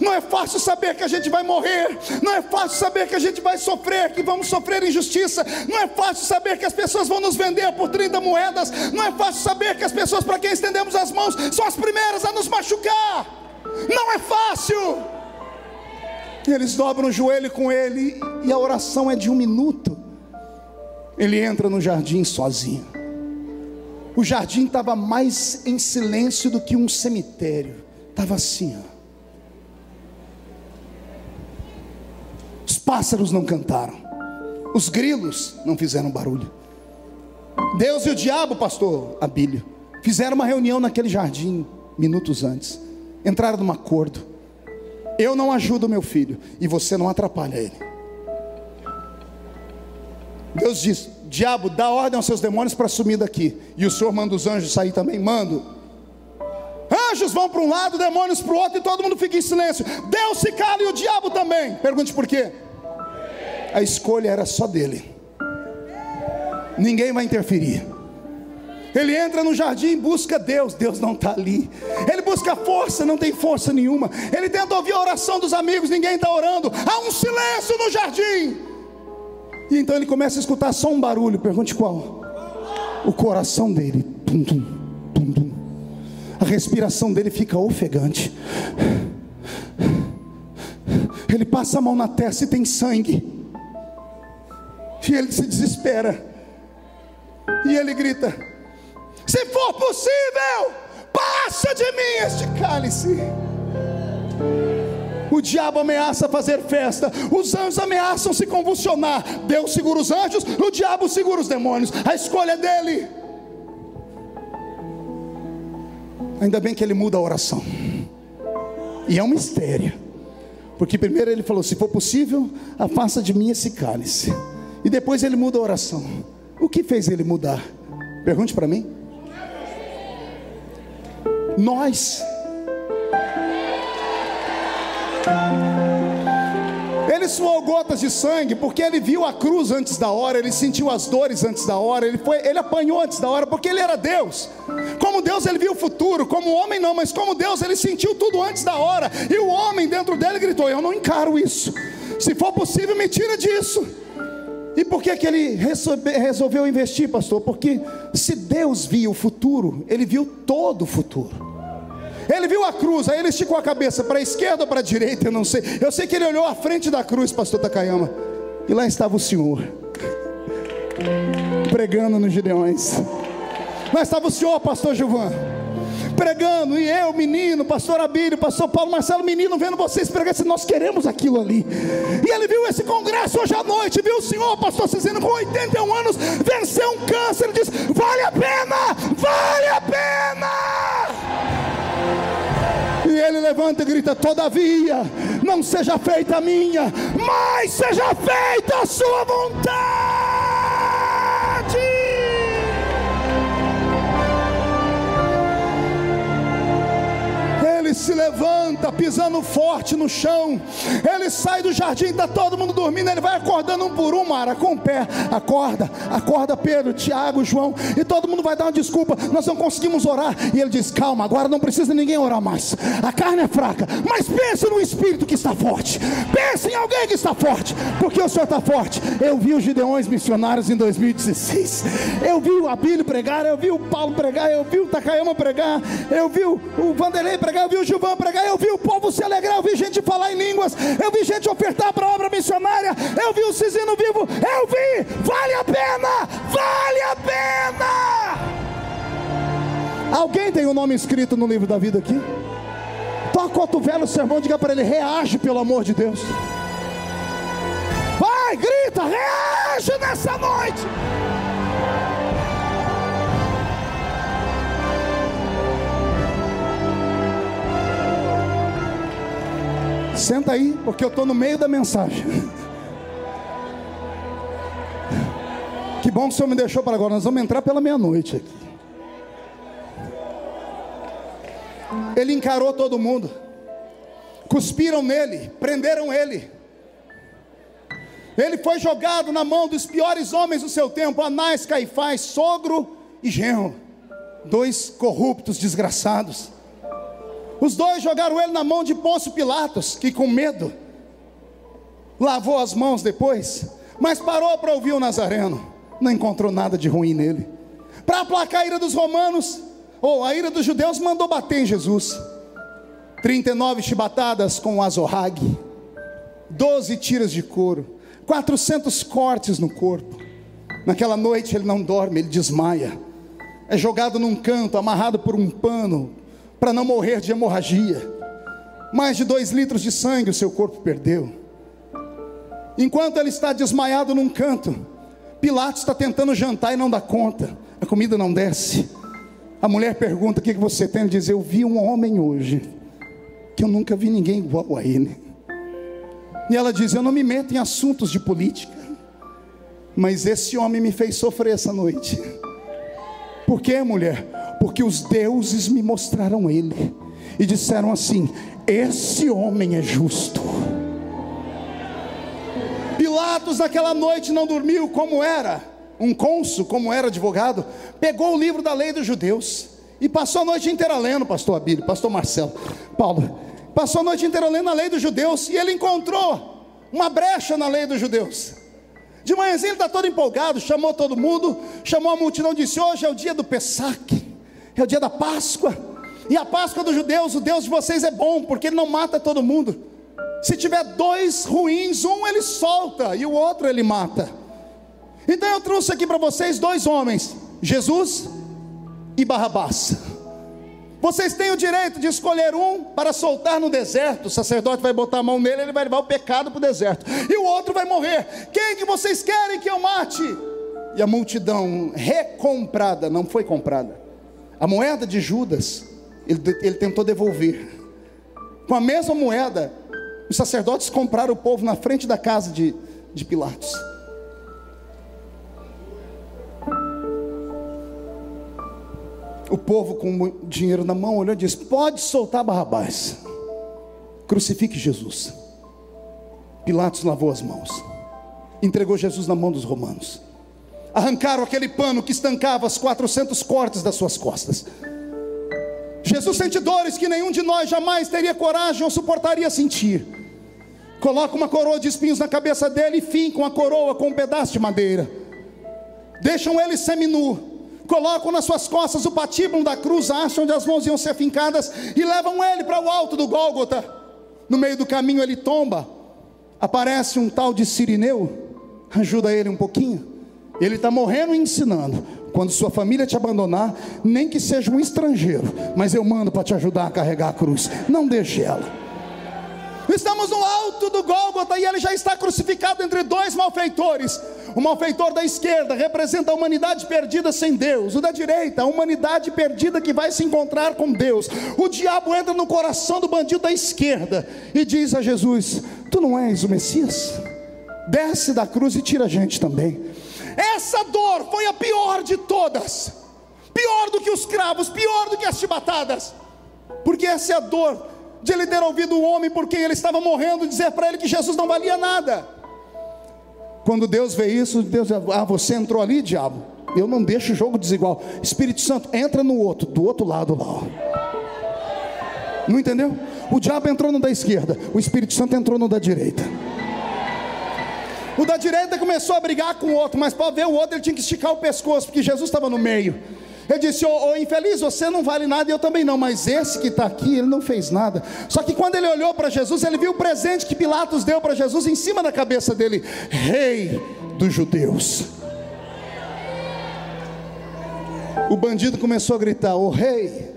Speaker 1: Não é fácil saber que a gente vai morrer. Não é fácil saber que a gente vai sofrer, que vamos sofrer injustiça. Não é fácil saber que as pessoas vão nos vender por 30 moedas. Não é fácil saber que as pessoas para quem estendemos as mãos são as primeiras a nos machucar. Não é fácil. Eles dobram o joelho com ele, e a oração é de 1 minuto. Ele entra no jardim sozinho. O jardim estava mais em silêncio do que um cemitério. Estava assim, ó. Os pássaros não cantaram, os grilos não fizeram barulho. Deus e o diabo, pastor Abílio, fizeram uma reunião naquele jardim minutos antes. Entraram num acordo: eu não ajudo meu filho e você não atrapalha ele. Deus diz: diabo, dá ordem aos seus demônios para sumir daqui. E o Senhor manda os anjos sair também? Mando. Anjos vão para um lado, demônios para o outro, e todo mundo fica em silêncio. Deus se cala e o diabo também. Pergunte por quê? A escolha era só dele. Ninguém vai interferir. Ele entra no jardim e busca Deus. Deus não está ali. Ele busca força, não tem força nenhuma. Ele tenta ouvir a oração dos amigos, ninguém está orando. Há um silêncio no jardim. E então ele começa a escutar só um barulho. Pergunte qual? O coração dele. Tum, tum, tum, tum. A respiração dele fica ofegante. Ele passa a mão na testa e tem sangue. E ele se desespera. E ele grita: se for possível, passa de mim este cálice. O diabo ameaça fazer festa, os anjos ameaçam se convulsionar. Deus segura os anjos, o diabo segura os demônios. A escolha é dele. Ainda bem que ele muda a oração. E é um mistério, porque primeiro ele falou: se for possível, afasta de mim esse cálice. E depois ele muda a oração. O que fez ele mudar? Pergunte para mim. Nós. Ele suou gotas de sangue porque ele viu a cruz antes da hora. Ele sentiu as dores antes da hora. Ele apanhou antes da hora, porque ele era Deus. Como Deus ele viu o futuro. Como homem não, mas como Deus ele sentiu tudo antes da hora. E o homem dentro dele gritou: eu não encaro isso. Se for possível, me tira disso. E por que ele resolveu investir, pastor? Porque se Deus via o futuro, ele viu todo o futuro. Ele viu a cruz, aí ele esticou a cabeça para a esquerda ou para a direita, eu não sei. Eu sei que ele olhou à frente da cruz, pastor Takayama, e lá estava o Senhor, pregando nos Gideões. Lá estava o Senhor, pastor Gilvan, pregando, e eu, menino, pastor Abílio, pastor Paulo Marcelo, menino, vendo vocês pregar, assim, nós queremos aquilo ali. E ele viu esse congresso hoje à noite, viu o senhor, pastor Cezino, com 81 anos, venceu um câncer, ele diz, vale a pena, vale a pena. E ele levanta e grita, todavia, não seja feita a minha, mas seja feita a sua vontade. Ele se levanta, pisando forte no chão. Ele sai do jardim, está todo mundo dormindo. Ele vai acordando um por um, Mara, com o pé. Acorda, acorda Pedro, Tiago, João. E todo mundo vai dar uma desculpa, nós não conseguimos orar. E ele diz, calma, agora não precisa ninguém orar mais. A carne é fraca, mas pense no Espírito que está forte. Pense em alguém que está forte, porque o Senhor está forte. Eu vi os Gideões missionários em 2016. Eu vi o Abílio pregar, eu vi o Paulo pregar, eu vi o Takayama pregar, eu vi o Vanderlei pregar, eu vi o Gilvan pregar, eu vi o povo se alegrar, eu vi gente falar em línguas, eu vi gente ofertar para a obra missionária, eu vi o Cizino vivo, eu vi, vale a pena, vale a pena. Alguém tem o nome escrito no livro da vida aqui? Toca o cotovelo, o sermão, diga para ele, reage pelo amor de Deus. Vai, grita, reage nessa noite. Senta aí, porque eu estou no meio da mensagem. Que bom que o Senhor me deixou para agora. Nós vamos entrar pela meia-noite aqui. Ele encarou todo mundo. Cuspiram nele, prenderam ele. Ele foi jogado na mão dos piores homens do seu tempo, Anás, Caifás, sogro e genro, dois corruptos desgraçados. Os dois jogaram ele na mão de Pôncio Pilatos, que com medo lavou as mãos depois, mas parou para ouvir o Nazareno. Não encontrou nada de ruim nele. Para aplacar a ira dos romanos, ou a ira dos judeus, mandou bater em Jesus. 39 chibatadas com o azorrague, 12 tiras de couro, 400 cortes no corpo. Naquela noite ele não dorme, ele desmaia. É jogado num canto, amarrado por um pano, para não morrer de hemorragia. Mais de 2 litros de sangue o seu corpo perdeu. Enquanto ele está desmaiado num canto, Pilatos está tentando jantar e não dá conta. A comida não desce. A mulher pergunta, o que você tem? Ele diz, eu vi um homem hoje, que eu nunca vi ninguém igual a ele. E ela diz, eu não me meto em assuntos de política, mas esse homem me fez sofrer essa noite. Por quê, mulher? Porque os deuses me mostraram ele e disseram assim, esse homem é justo. Pilatos naquela noite não dormiu, como era um cônsul, como era advogado, pegou o livro da lei dos judeus e passou a noite inteira lendo, pastor Abílio, pastor Marcelo, Paulo, passou a noite inteira lendo a lei dos judeus, e ele encontrou uma brecha na lei dos judeus. De manhãzinho ele está todo empolgado, chamou todo mundo, chamou a multidão, disse, hoje é o dia do Pessaque, é o dia da Páscoa, e a Páscoa dos judeus, o Deus de vocês é bom, porque ele não mata todo mundo. Se tiver 2 ruins, um ele solta e o outro ele mata. Então eu trouxe aqui para vocês 2 homens, Jesus e Barrabás. Vocês têm o direito de escolher um para soltar no deserto. O sacerdote vai botar a mão nele, ele vai levar o pecado para o deserto, e o outro vai morrer. Quem que vocês querem que eu mate? E a multidão recomprada, não foi comprada. A moeda de Judas, ele tentou devolver. Com a mesma moeda, os sacerdotes compraram o povo na frente da casa de Pilatos. O povo com dinheiro na mão olhou e disse, pode soltar Barrabás, crucifique Jesus. Pilatos lavou as mãos, entregou Jesus na mão dos romanos. Arrancaram aquele pano que estancava os 400 cortes das suas costas. Jesus sente dores que nenhum de nós jamais teria coragem ou suportaria sentir. Coloca uma coroa de espinhos na cabeça dele e fincam a coroa com um pedaço de madeira. Deixam ele seminu, colocam nas suas costas o patíbulo da cruz, acham onde as mãos iam ser fincadas e levam ele para o alto do Gólgota. No meio do caminho ele tomba, aparece um tal de Cirineu, ajuda ele um pouquinho. Ele está morrendo e ensinando: quando sua família te abandonar, nem que seja um estrangeiro, mas eu mando para te ajudar a carregar a cruz, não deixe ela. Estamos no alto do Gólgota e ele já está crucificado entre dois malfeitores. O malfeitor da esquerda representa a humanidade perdida sem Deus. O da direita, a humanidade perdida que vai se encontrar com Deus. O diabo entra no coração do bandido da esquerda e diz a Jesus: tu não és o Messias? Desce da cruz e tira a gente também. Essa dor foi a pior de todas, pior do que os cravos, pior do que as chibatadas, porque essa é a dor de ele ter ouvido o homem por quem ele estava morrendo dizer para ele que Jesus não valia nada. Quando Deus vê isso, Deus diz: ah, você entrou ali, diabo, eu não deixo o jogo desigual. Espírito Santo, entra no outro, do outro lado lá. Não entendeu? O diabo entrou no da esquerda, o Espírito Santo entrou no da direita. O da direita começou a brigar com o outro, mas para ver o outro ele tinha que esticar o pescoço, porque Jesus estava no meio. Ele disse: ô infeliz, você não vale nada e eu também não, mas esse que está aqui, ele não fez nada. Só que quando ele olhou para Jesus, ele viu o presente que Pilatos deu para Jesus em cima da cabeça dele: Rei dos Judeus. O bandido começou a gritar: ô rei.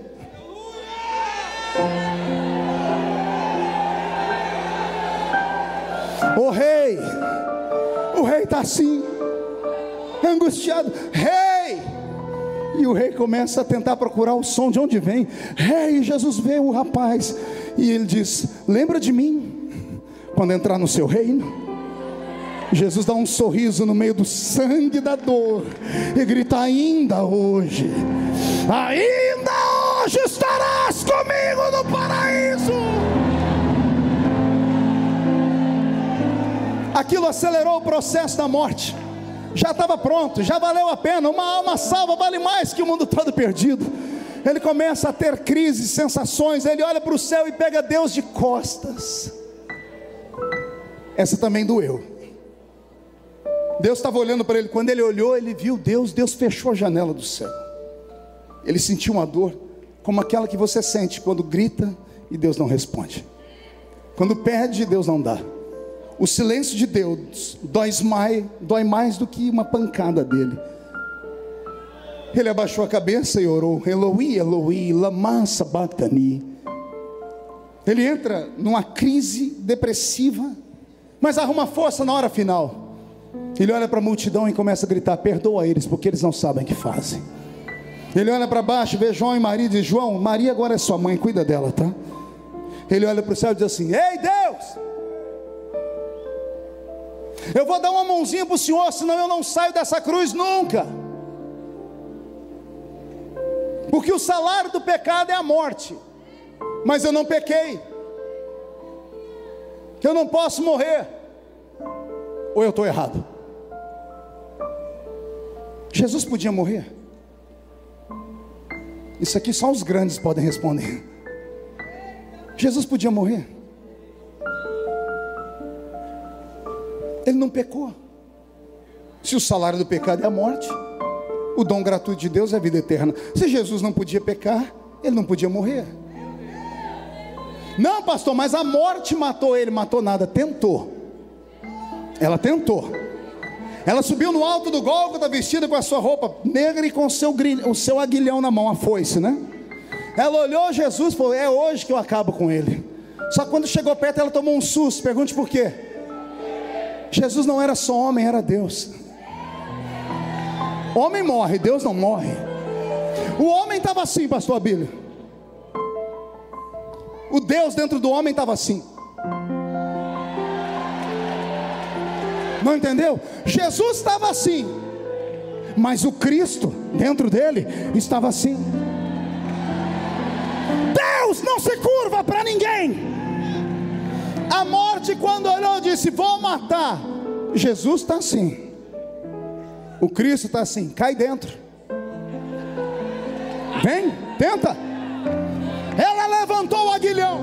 Speaker 1: Ô rei. O rei está assim, angustiado: rei. E o rei começa a tentar procurar o som de onde vem. Rei, Jesus vê o rapaz e ele diz: lembra de mim quando entrar no seu reino? Jesus dá um sorriso no meio do sangue da dor e grita: ainda hoje estarás comigo no paraíso. Aquilo acelerou o processo da morte. Já estava pronto, já valeu a pena. Uma alma salva vale mais que o mundo todo perdido. Ele começa a ter crises, sensações. Ele olha para o céu e pega Deus de costas. Essa também doeu. Deus estava olhando para ele. Quando ele olhou, ele viu Deus. Deus fechou a janela do céu. Ele sentiu uma dor como aquela que você sente quando grita e Deus não responde, quando pede e Deus não dá. O silêncio de Deus dói mais do que uma pancada dele. Ele abaixou a cabeça e orou: Eloi, Eloi, lama sabachthani. Ele entra numa crise depressiva, mas arruma força na hora final. Ele olha para a multidão e começa a gritar: perdoa eles, porque eles não sabem o que fazem. Ele olha para baixo, vê João e Maria e diz: João, Maria agora é sua mãe, cuida dela, tá? Ele olha para o céu e diz assim: ei Deus, eu vou dar uma mãozinha para o Senhor, senão eu não saio dessa cruz nunca. Porque o salário do pecado é a morte. Mas eu não pequei. Eu não posso morrer. Ou eu estou errado? Jesus podia morrer? Isso aqui só os grandes podem responder. Jesus podia morrer? Ele não pecou. Se o salário do pecado é a morte, o dom gratuito de Deus é a vida eterna. Se Jesus não podia pecar, ele não podia morrer. Não, pastor, mas a morte matou ele. Matou nada, tentou. Ela tentou. Ela subiu no alto do Gólgota vestida com a sua roupa negra e com o seu aguilhão na mão, a foice, né? Ela olhou Jesus e falou: é hoje que eu acabo com ele. Só que quando chegou perto ela tomou um susto. Pergunte por quê? Jesus não era só homem, era Deus. Homem morre, Deus não morre. O homem estava assim, pastor Abílio. O Deus dentro do homem estava assim. Não entendeu? Jesus estava assim, mas o Cristo dentro dele estava assim. Deus não se curva para ninguém. A morte, quando olhou, disse: vou matar. Jesus está assim. O Cristo está assim: cai dentro. Vem, tenta. Ela levantou o aguilhão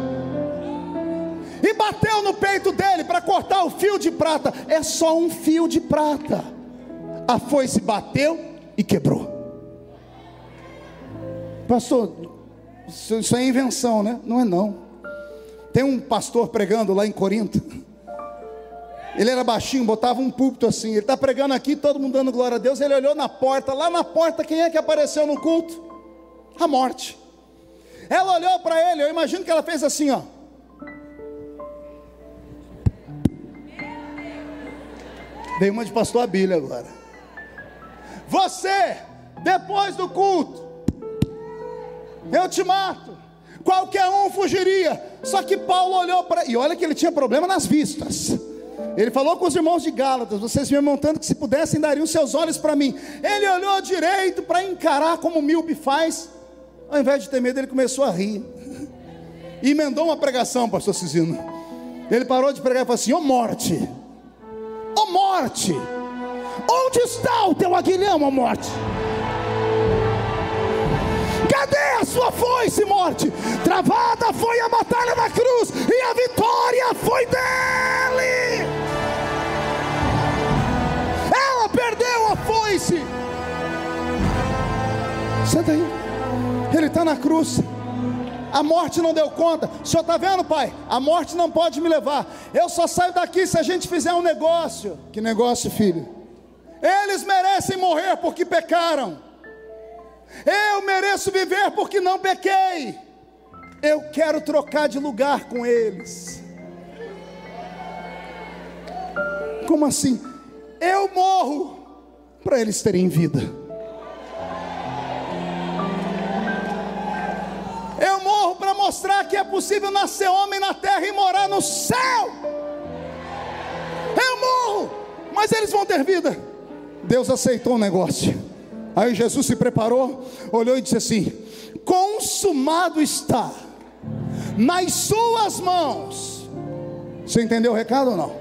Speaker 1: e bateu no peito dele para cortar o fio de prata. É só um fio de prata. A foice bateu e quebrou. Pastor, isso é invenção, né? Não é não. Tem um pastor pregando lá em Corinto. Ele era baixinho, botava um púlpito assim. Ele está pregando aqui, todo mundo dando glória a Deus. Ele olhou na porta, lá na porta, quem é que apareceu no culto? A morte. Ela olhou para ele, eu imagino que ela fez assim, ó. Veio uma de pastor Abílio agora. Você, depois do culto, eu te mato. Qualquer um fugiria. Só que Paulo olhou para... E olha que ele tinha problema nas vistas. Ele falou com os irmãos de Gálatas: vocês me montando que se pudessem dariam seus olhos para mim. Ele olhou direito para encarar como o míope faz. Ao invés de ter medo, ele começou a rir. E emendou uma pregação, pastor Cisino. Ele parou de pregar e falou assim: ô morte, ô morte, onde está o teu aguilhão, ó morte? Cadê a sua foice, morte? Travada foi a batalha da cruz, e a vitória foi dele. Ela perdeu a foice. Senta aí. Ele está na cruz. A morte não deu conta. O senhor está vendo, pai? A morte não pode me levar. Eu só saio daqui se a gente fizer um negócio. Que negócio, filho? Eles merecem morrer porque pecaram. Eu mereço viver porque não pequei. Eu quero trocar de lugar com eles. Como assim? Eu morro para eles terem vida. Eu morro para mostrar que é possível nascer homem na terra e morar no céu. Eu morro, mas eles vão ter vida. Deus aceitou o negócio. Aí Jesus se preparou, olhou e disse assim: consumado está, nas suas mãos. Você entendeu o recado ou não?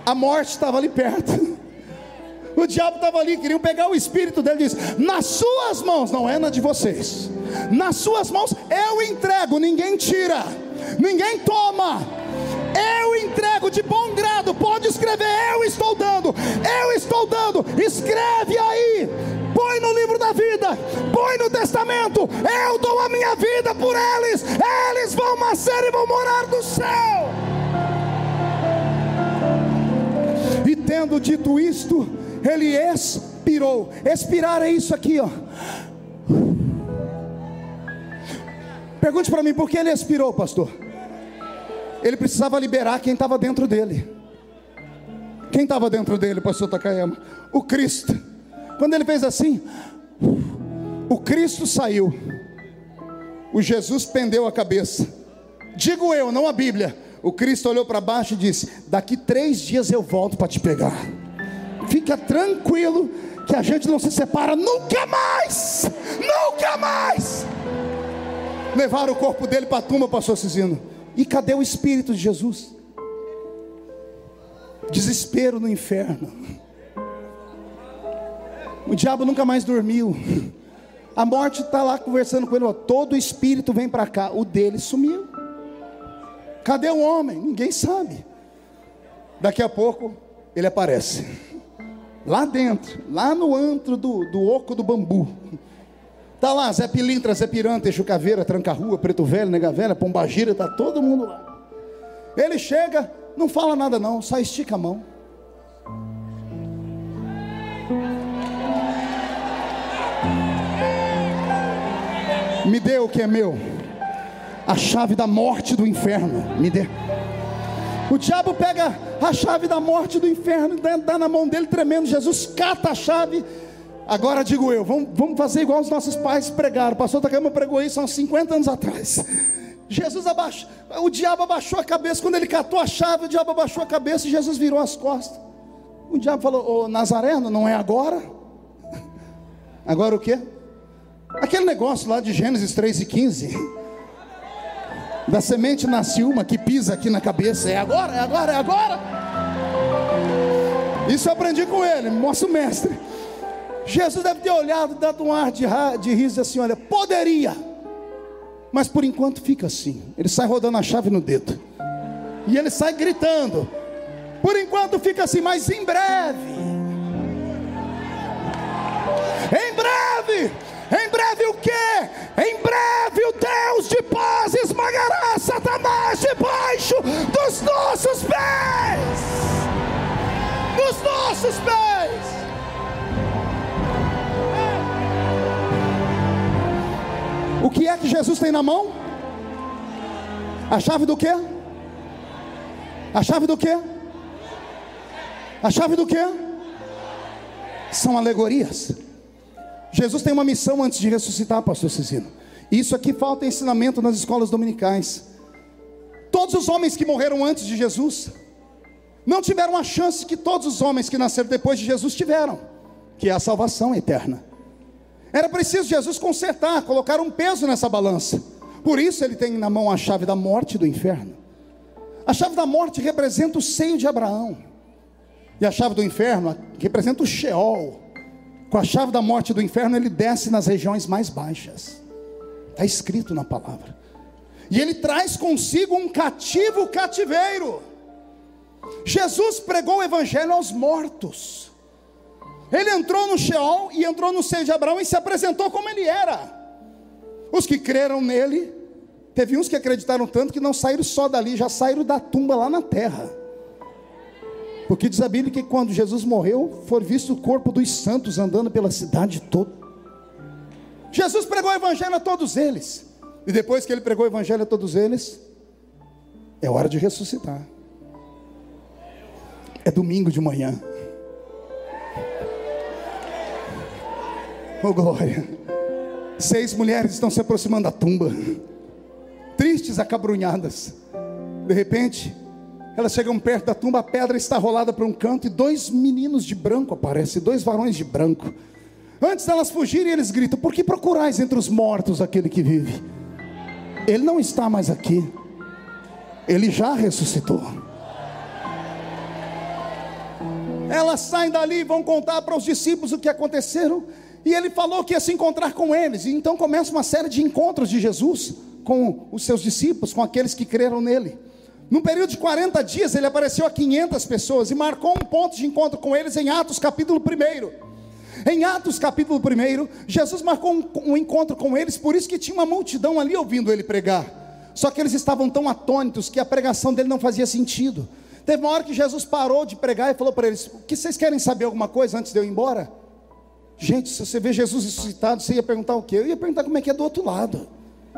Speaker 1: A morte estava ali perto. O diabo estava ali, queriam pegar o espírito dele. Diz: nas suas mãos, não é na de vocês. Nas suas mãos eu entrego, ninguém tira, ninguém toma. Eu entrego de bom grado. Pode escrever: eu estou dando, eu estou dando. Escreve aí, põe no livro da vida, põe no testamento: eu dou a minha vida por eles. Eles vão nascer e vão morar no céu. E tendo dito isto, ele expirou. Expirar é isso aqui, ó. Pergunte para mim, por que ele expirou, pastor? Ele precisava liberar quem estava dentro dele. Quem estava dentro dele, pastor Takayama? O Cristo. Quando ele fez assim, o Cristo saiu. O Jesus pendeu a cabeça. Digo eu, não a Bíblia. O Cristo olhou para baixo e disse: daqui 3 dias eu volto para te pegar. Fica tranquilo que a gente não se separa nunca mais. Nunca mais. Levaram o corpo dele para a tumba, pastor Cisino. E cadê o Espírito de Jesus? Desespero no inferno. O diabo nunca mais dormiu. A morte está lá conversando com ele: ó, todo o espírito vem para cá. O dele sumiu. Cadê o homem? Ninguém sabe. Daqui a pouco ele aparece lá dentro, lá no antro do Oco do Bambu. Está lá Zé Pilintra, Zé Piranta, Exu Caveira, Tranca-Rua, Preto Velho, Nega Velha, Pombagira, está todo mundo lá. Ele chega, não fala nada não, só estica a mão. Me dê o que é meu, a chave da morte do inferno, me dê. O diabo pega a chave da morte do inferno, dá na mão dele tremendo. Jesus cata a chave. Agora digo eu, vamos fazer igual os nossos pais pregaram. O pastor Takayama pregou isso há uns 50 anos atrás. O diabo abaixou a cabeça. Quando ele catou a chave, o diabo abaixou a cabeça e Jesus virou as costas. O diabo falou: ô Nazareno, não é agora? Agora o quê? Aquele negócio lá de Gênesis 3:15. Da semente nasce uma que pisa aqui na cabeça. É agora, é agora, é agora. Isso eu aprendi com ele, nosso mestre. Jesus deve ter olhado, dado um ar de riso assim: olha, poderia, mas por enquanto fica assim. Ele sai rodando a chave no dedo. E ele sai gritando: por enquanto fica assim, mas em breve o quê? que é que Jesus tem na mão? A chave do quê? A chave do quê? A chave do quê? São alegorias. Jesus tem uma missão antes de ressuscitar, pastor Cicino. Isso aqui falta ensinamento nas escolas dominicais. Todos os homens que morreram antes de Jesus não tiveram a chance que todos os homens que nasceram depois de Jesus tiveram, que é a salvação eterna. Era preciso Jesus consertar, colocar um peso nessa balança. Por isso ele tem na mão a chave da morte e do inferno. A chave da morte representa o seio de Abraão, e a chave do inferno representa o Sheol. Com a chave da morte e do inferno ele desce nas regiões mais baixas. Está escrito na palavra. E ele traz consigo um cativo cativeiro. Jesus pregou o evangelho aos mortos. Ele entrou no Sheol e entrou no seio de Abraão e se apresentou como ele era. Os que creram nele, teve uns que acreditaram tanto que não saíram só dali, já saíram da tumba lá na terra. Porque diz a Bíblia que quando Jesus morreu, foi visto o corpo dos santos andando pela cidade toda. Jesus pregou o evangelho a todos eles. E depois que ele pregou o evangelho a todos eles, é hora de ressuscitar. É domingo de manhã. Oh glória. 6 mulheres estão se aproximando da tumba, tristes, acabrunhadas. De repente, elas chegam perto da tumba, a pedra está rolada para um canto e 2 meninos de branco aparecem, 2 varões de branco. Antes delas fugirem, eles gritam: por que procurais entre os mortos aquele que vive? Ele não está mais aqui, ele já ressuscitou. Elas saem dali e vão contar para os discípulos o que aconteceram. E ele falou que ia se encontrar com eles. E então começa uma série de encontros de Jesus com os seus discípulos, com aqueles que creram nele. Num período de 40 dias ele apareceu a 500 pessoas e marcou um ponto de encontro com eles em Atos capítulo 1. Em Atos capítulo 1, Jesus marcou um encontro com eles, por isso que tinha uma multidão ali ouvindo ele pregar. Só que eles estavam tão atônitos que a pregação dele não fazia sentido. Teve uma hora que Jesus parou de pregar e falou para eles: o que vocês querem saber alguma coisa antes de eu ir embora? Gente, se você vê Jesus ressuscitado, você ia perguntar o quê? Eu ia perguntar como é que é do outro lado.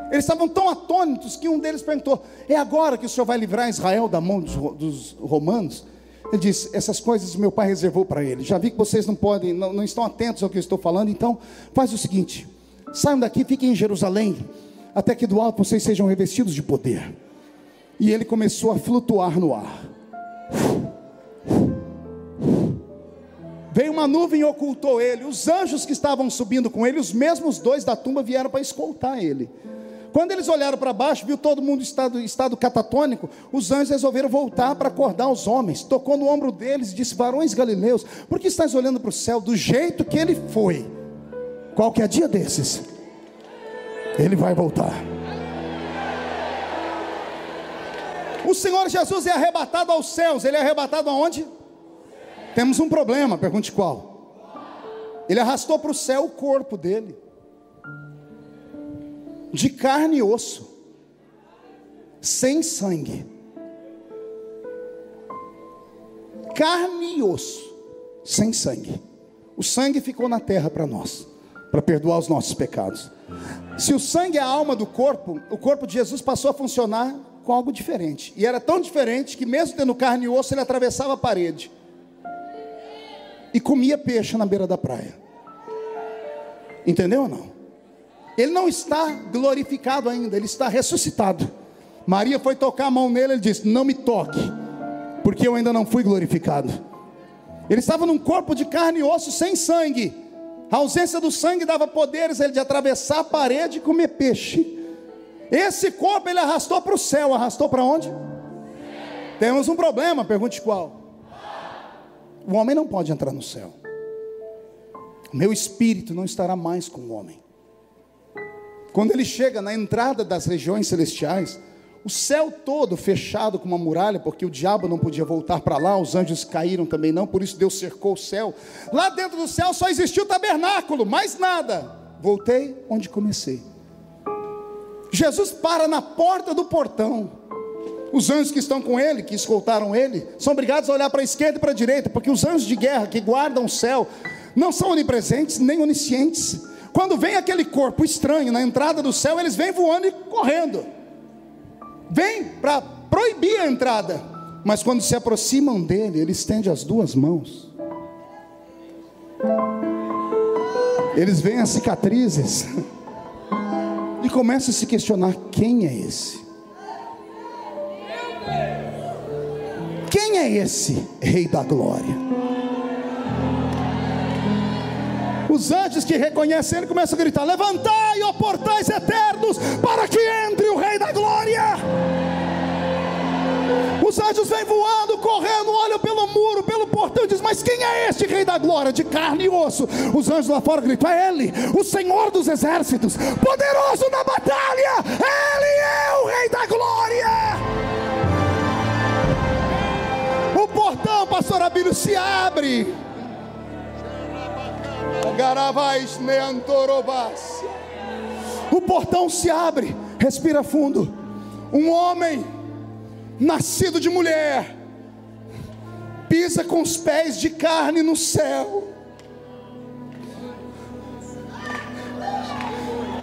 Speaker 1: Eles estavam tão atônitos que um deles perguntou: é agora que o Senhor vai livrar Israel da mão dos romanos? Ele disse: essas coisas meu pai reservou para ele. Já vi que vocês não estão atentos ao que eu estou falando. Então faz o seguinte: saiam daqui, fiquem em Jerusalém, até que do alto vocês sejam revestidos de poder. E ele começou a flutuar no ar. Veio uma nuvem e ocultou ele. Os anjos que estavam subindo com ele, os mesmos 2 da tumba, vieram para escoltar ele. Quando eles olharam para baixo, viu todo mundo em estado catatônico. Os anjos resolveram voltar para acordar os homens. Tocou no ombro deles e disse: varões galileus, por que estáis olhando para o céu? Do jeito que ele foi, qualquer dia desses ele vai voltar. O Senhor Jesus é arrebatado aos céus. Ele é arrebatado aonde? Temos um problema, pergunte qual? Ele arrastou para o céu o corpo dele, de carne e osso, sem sangue. Carne e osso, sem sangue. O sangue ficou na terra para nós, para perdoar os nossos pecados. Se o sangue é a alma do corpo, o corpo de Jesus passou a funcionar com algo diferente. E era tão diferente que mesmo tendo carne e osso, ele atravessava a parede e comia peixe na beira da praia. Entendeu ou não? Ele não está glorificado ainda, ele está ressuscitado. Maria foi tocar a mão nele, ele disse: não me toque, porque eu ainda não fui glorificado. Ele estava num corpo de carne e osso, sem sangue. A ausência do sangue dava poderes a ele de atravessar a parede e comer peixe. Esse corpo ele arrastou para o céu. Arrastou para onde? Temos um problema, pergunte qual? O homem não pode entrar no céu. O meu espírito não estará mais com o homem. Quando ele chega na entrada das regiões celestiais, o céu todo fechado com uma muralha, porque o diabo não podia voltar para lá, os anjos caíram também não, por isso Deus cercou o céu. Lá dentro do céu só existiu o tabernáculo, mais nada. Voltei onde comecei. Jesus para na porta do portão. Os anjos que estão com ele, que escoltaram ele, são obrigados a olhar para a esquerda e para a direita, porque os anjos de guerra que guardam o céu não são onipresentes nem oniscientes. Quando vem aquele corpo estranho na entrada do céu, eles vêm voando e correndo. Vêm para proibir a entrada. Mas quando se aproximam dele, ele estende as duas mãos. Eles veem as cicatrizes e começam a se questionar: quem é esse? Quem é esse Rei da Glória? Os anjos que reconhecem ele começam a gritar: levantai, ó portais eternos, para que entre o Rei da Glória. Os anjos vêm voando, correndo, olham pelo muro, pelo portão e dizem: mas quem é este Rei da Glória, de carne e osso? Os anjos lá fora gritam: é Ele, o Senhor dos exércitos, poderoso na batalha. Ele é o Rei da Glória. O portão, pastor Abílio, se abre. O portão se abre. Respira fundo. Um homem nascido de mulher pisa com os pés de carne no céu.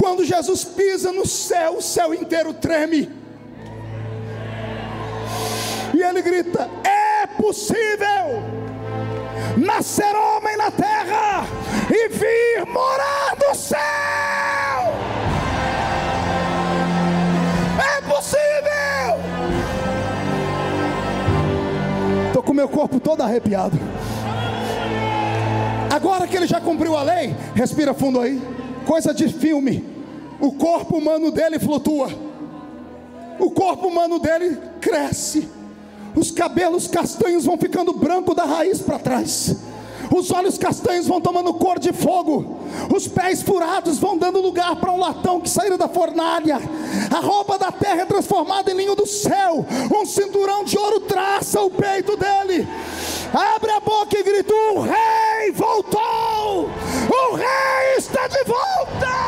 Speaker 1: Quando Jesus pisa no céu, o céu inteiro treme. E ele grita: é possível nascer homem na terra e vir morar no céu. É possível. Estou com meu corpo todo arrepiado. Agora que ele já cumpriu a lei, respira fundo aí. Coisa de filme. O corpo humano dele flutua. O corpo humano dele cresce. Os cabelos castanhos vão ficando branco da raiz para trás. Os olhos castanhos vão tomando cor de fogo. Os pés furados vão dando lugar para um latão que saíra da fornalha. A roupa da terra é transformada em linho do céu. Um cinturão de ouro traça o peito dele. Abre a boca e grita: o rei voltou. O rei está de volta.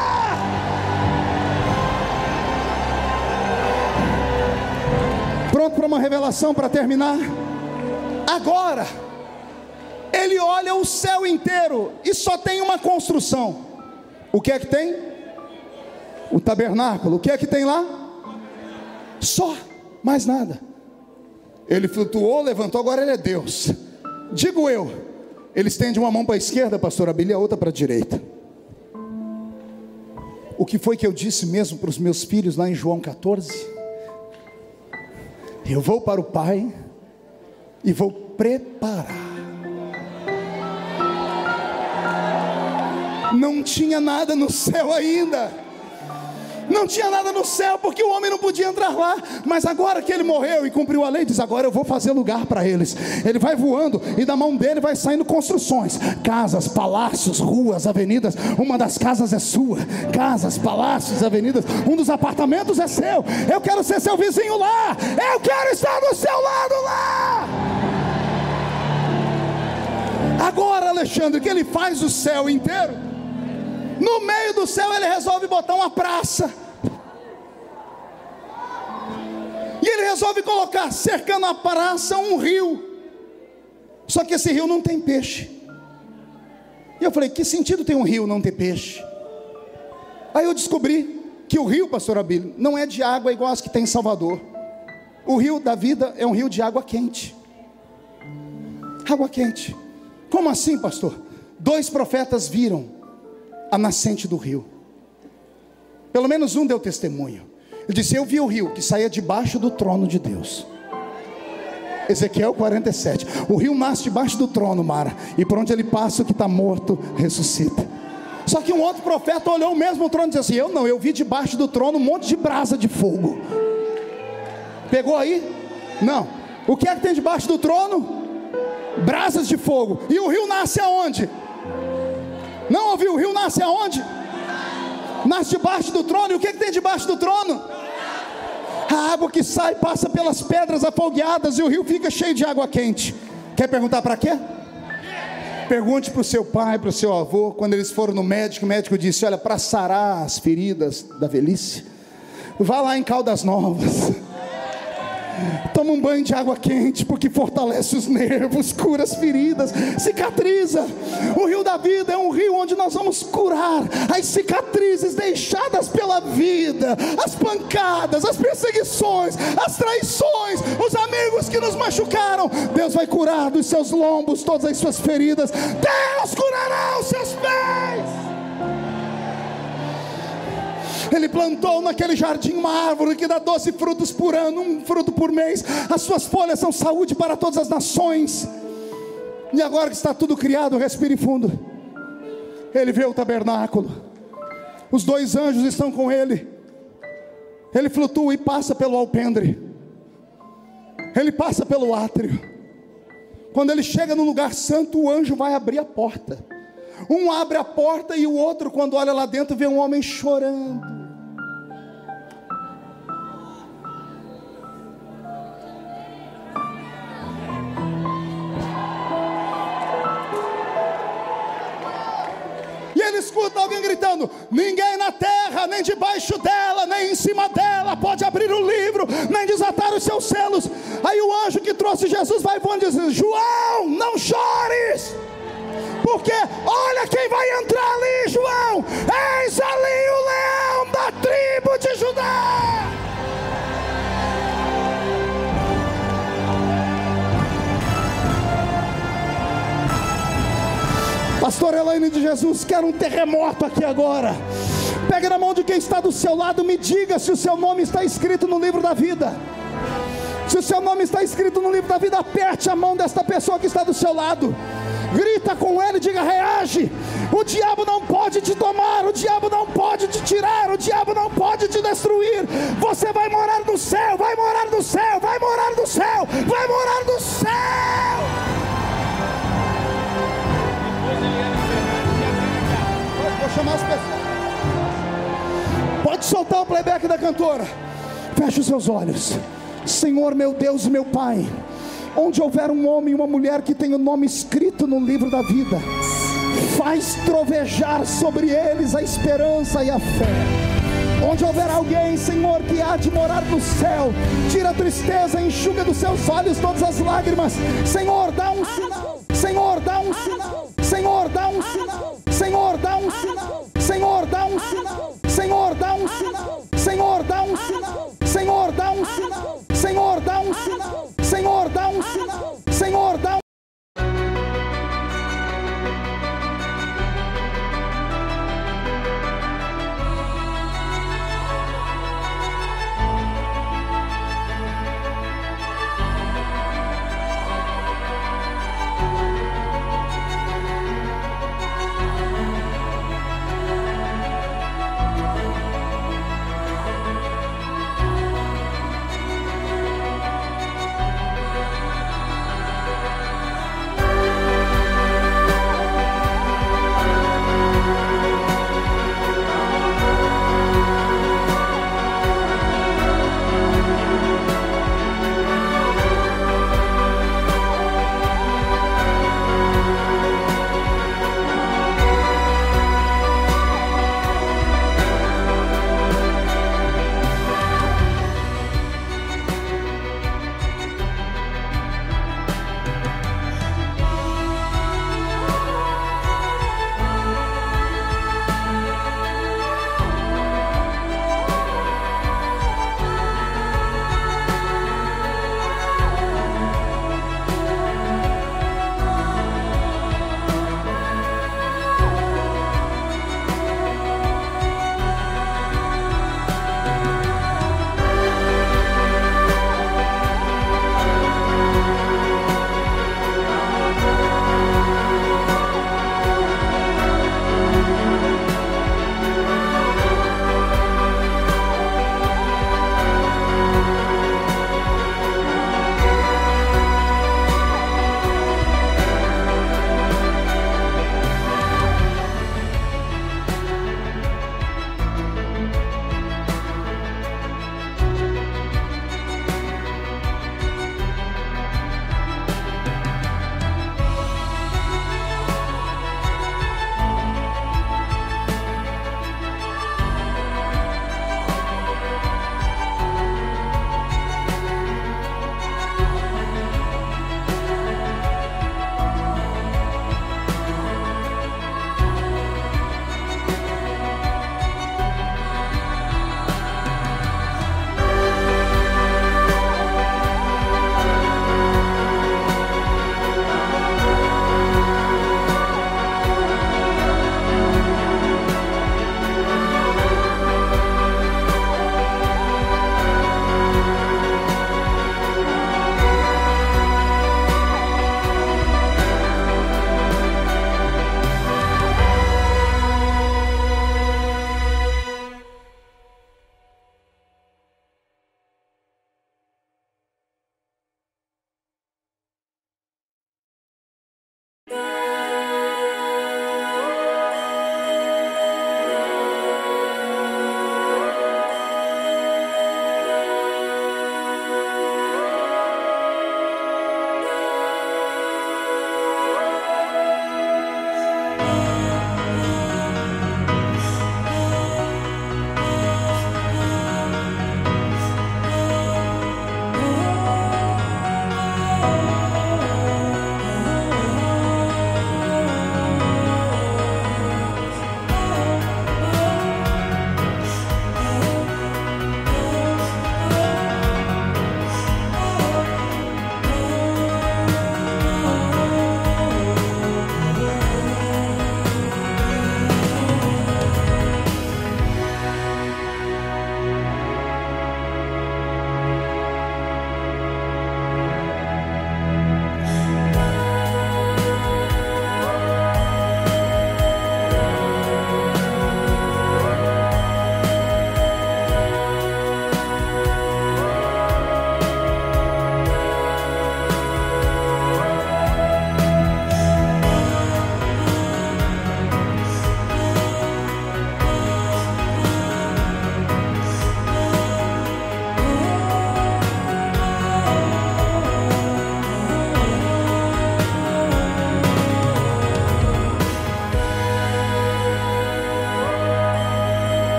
Speaker 1: Pronto para uma revelação para terminar? Agora ele olha o céu inteiro e só tem uma construção. O que é que tem? O tabernáculo. O que é que tem lá? Só, mais nada. Ele flutuou, levantou, agora ele é Deus. Digo eu, ele estende uma mão para a esquerda, pastor Abílio, e a outra para a direita. O que foi que eu disse mesmo para os meus filhos lá em João 14? Eu vou para o Pai e vou preparar. Não tinha nada no céu ainda. Não tinha nada no céu, porque o homem não podia entrar lá. Mas agora que ele morreu e cumpriu a lei, diz: agora eu vou fazer lugar para eles. Ele vai voando e da mão dele vai saindo construções, casas, palácios, ruas, avenidas. Uma das casas é sua. Casas, palácios, avenidas. Um dos apartamentos é seu. Eu quero ser seu vizinho lá. Eu quero estar do seu lado lá. Agora, Alexandre, que ele faz o céu inteiro. No meio do céu ele resolve botar uma praça. E ele resolve colocar, cercando a praça, um rio. Só que esse rio não tem peixe. E eu falei: que sentido tem um rio não ter peixe? Aí eu descobri que o rio, pastor Abílio, não é de água igual as que tem em Salvador. O rio da vida é um rio de água quente. Água quente. Como assim, pastor? 2 profetas viram a nascente do rio. Pelo menos um deu testemunho. Ele disse: eu vi o rio que saía debaixo do trono de Deus. Ezequiel 47. O rio nasce debaixo do trono, Mara, e por onde ele passa, o que está morto ressuscita. Só que um outro profeta olhou o mesmo trono e disse assim: eu não, eu vi debaixo do trono um monte de brasa de fogo. Pegou aí? Não. O que é que tem debaixo do trono? Brasas de fogo. E o rio nasce aonde? Não ouviu? O rio nasce aonde? Nasce debaixo do trono. E o que tem debaixo do trono? A água que sai passa pelas pedras afogueadas e o rio fica cheio de água quente. Quer perguntar para quê? Pergunte para o seu pai, para o seu avô. Quando eles foram no médico, o médico disse: olha, para sarar as feridas da velhice, vá lá em Caldas Novas, toma Toma um banho de água quente, porque fortalece os nervos, cura as feridas, cicatriza. O rio da vida é um rio onde nós vamos curar as cicatrizes deixadas pela vida, as pancadas, as perseguições, as traições, os amigos que nos machucaram. Deus vai curar dos seus lombos todas as suas feridas. Deus curará os seus pés. Ele plantou naquele jardim uma árvore que dá 12 frutos por ano, um fruto por mês. As suas folhas são saúde para todas as nações. E agora que está tudo criado, respire fundo. Ele vê o tabernáculo, os 2 anjos estão com ele. Ele flutua e passa pelo alpendre, ele passa pelo átrio. Quando ele chega no lugar santo, o anjo vai abrir a porta. Um abre a porta e o outro, quando olha lá dentro, vê um homem chorando. E ele escuta alguém gritando: ninguém na terra, nem debaixo dela, nem em cima dela pode abrir o livro, nem desatar os seus selos. Aí o anjo que trouxe Jesus vai voando e diz: João, não chores, porque olha quem vai entrar ali, João. Eis ali o leão da tribo de Judá. Pastor Elaine de Jesus, quero um terremoto aqui agora. Pega na mão de quem está do seu lado, me diga se o seu nome está escrito no livro da vida. Se o seu nome está escrito no livro da vida, aperte a mão desta pessoa que está do seu lado. Grita com ele, diga: reage. O diabo não pode te tomar, o diabo não pode te tirar, o diabo não pode te destruir. Você vai morar no céu, vai morar no céu, vai morar no céu, vai morar no céu. Vou chamar as pessoas. Pode soltar o playback da cantora. Feche os seus olhos. Senhor, meu Deus e meu Pai, onde houver um homem e uma mulher que tem o nome escrito no livro da vida, faz trovejar sobre eles a esperança e a fé. Onde houver alguém, Senhor, que há de morar no céu, tira a tristeza, enxuga dos seus olhos todas as lágrimas. Senhor, dá um sinal. Senhor, dá um sinal. Senhor, dá um sinal.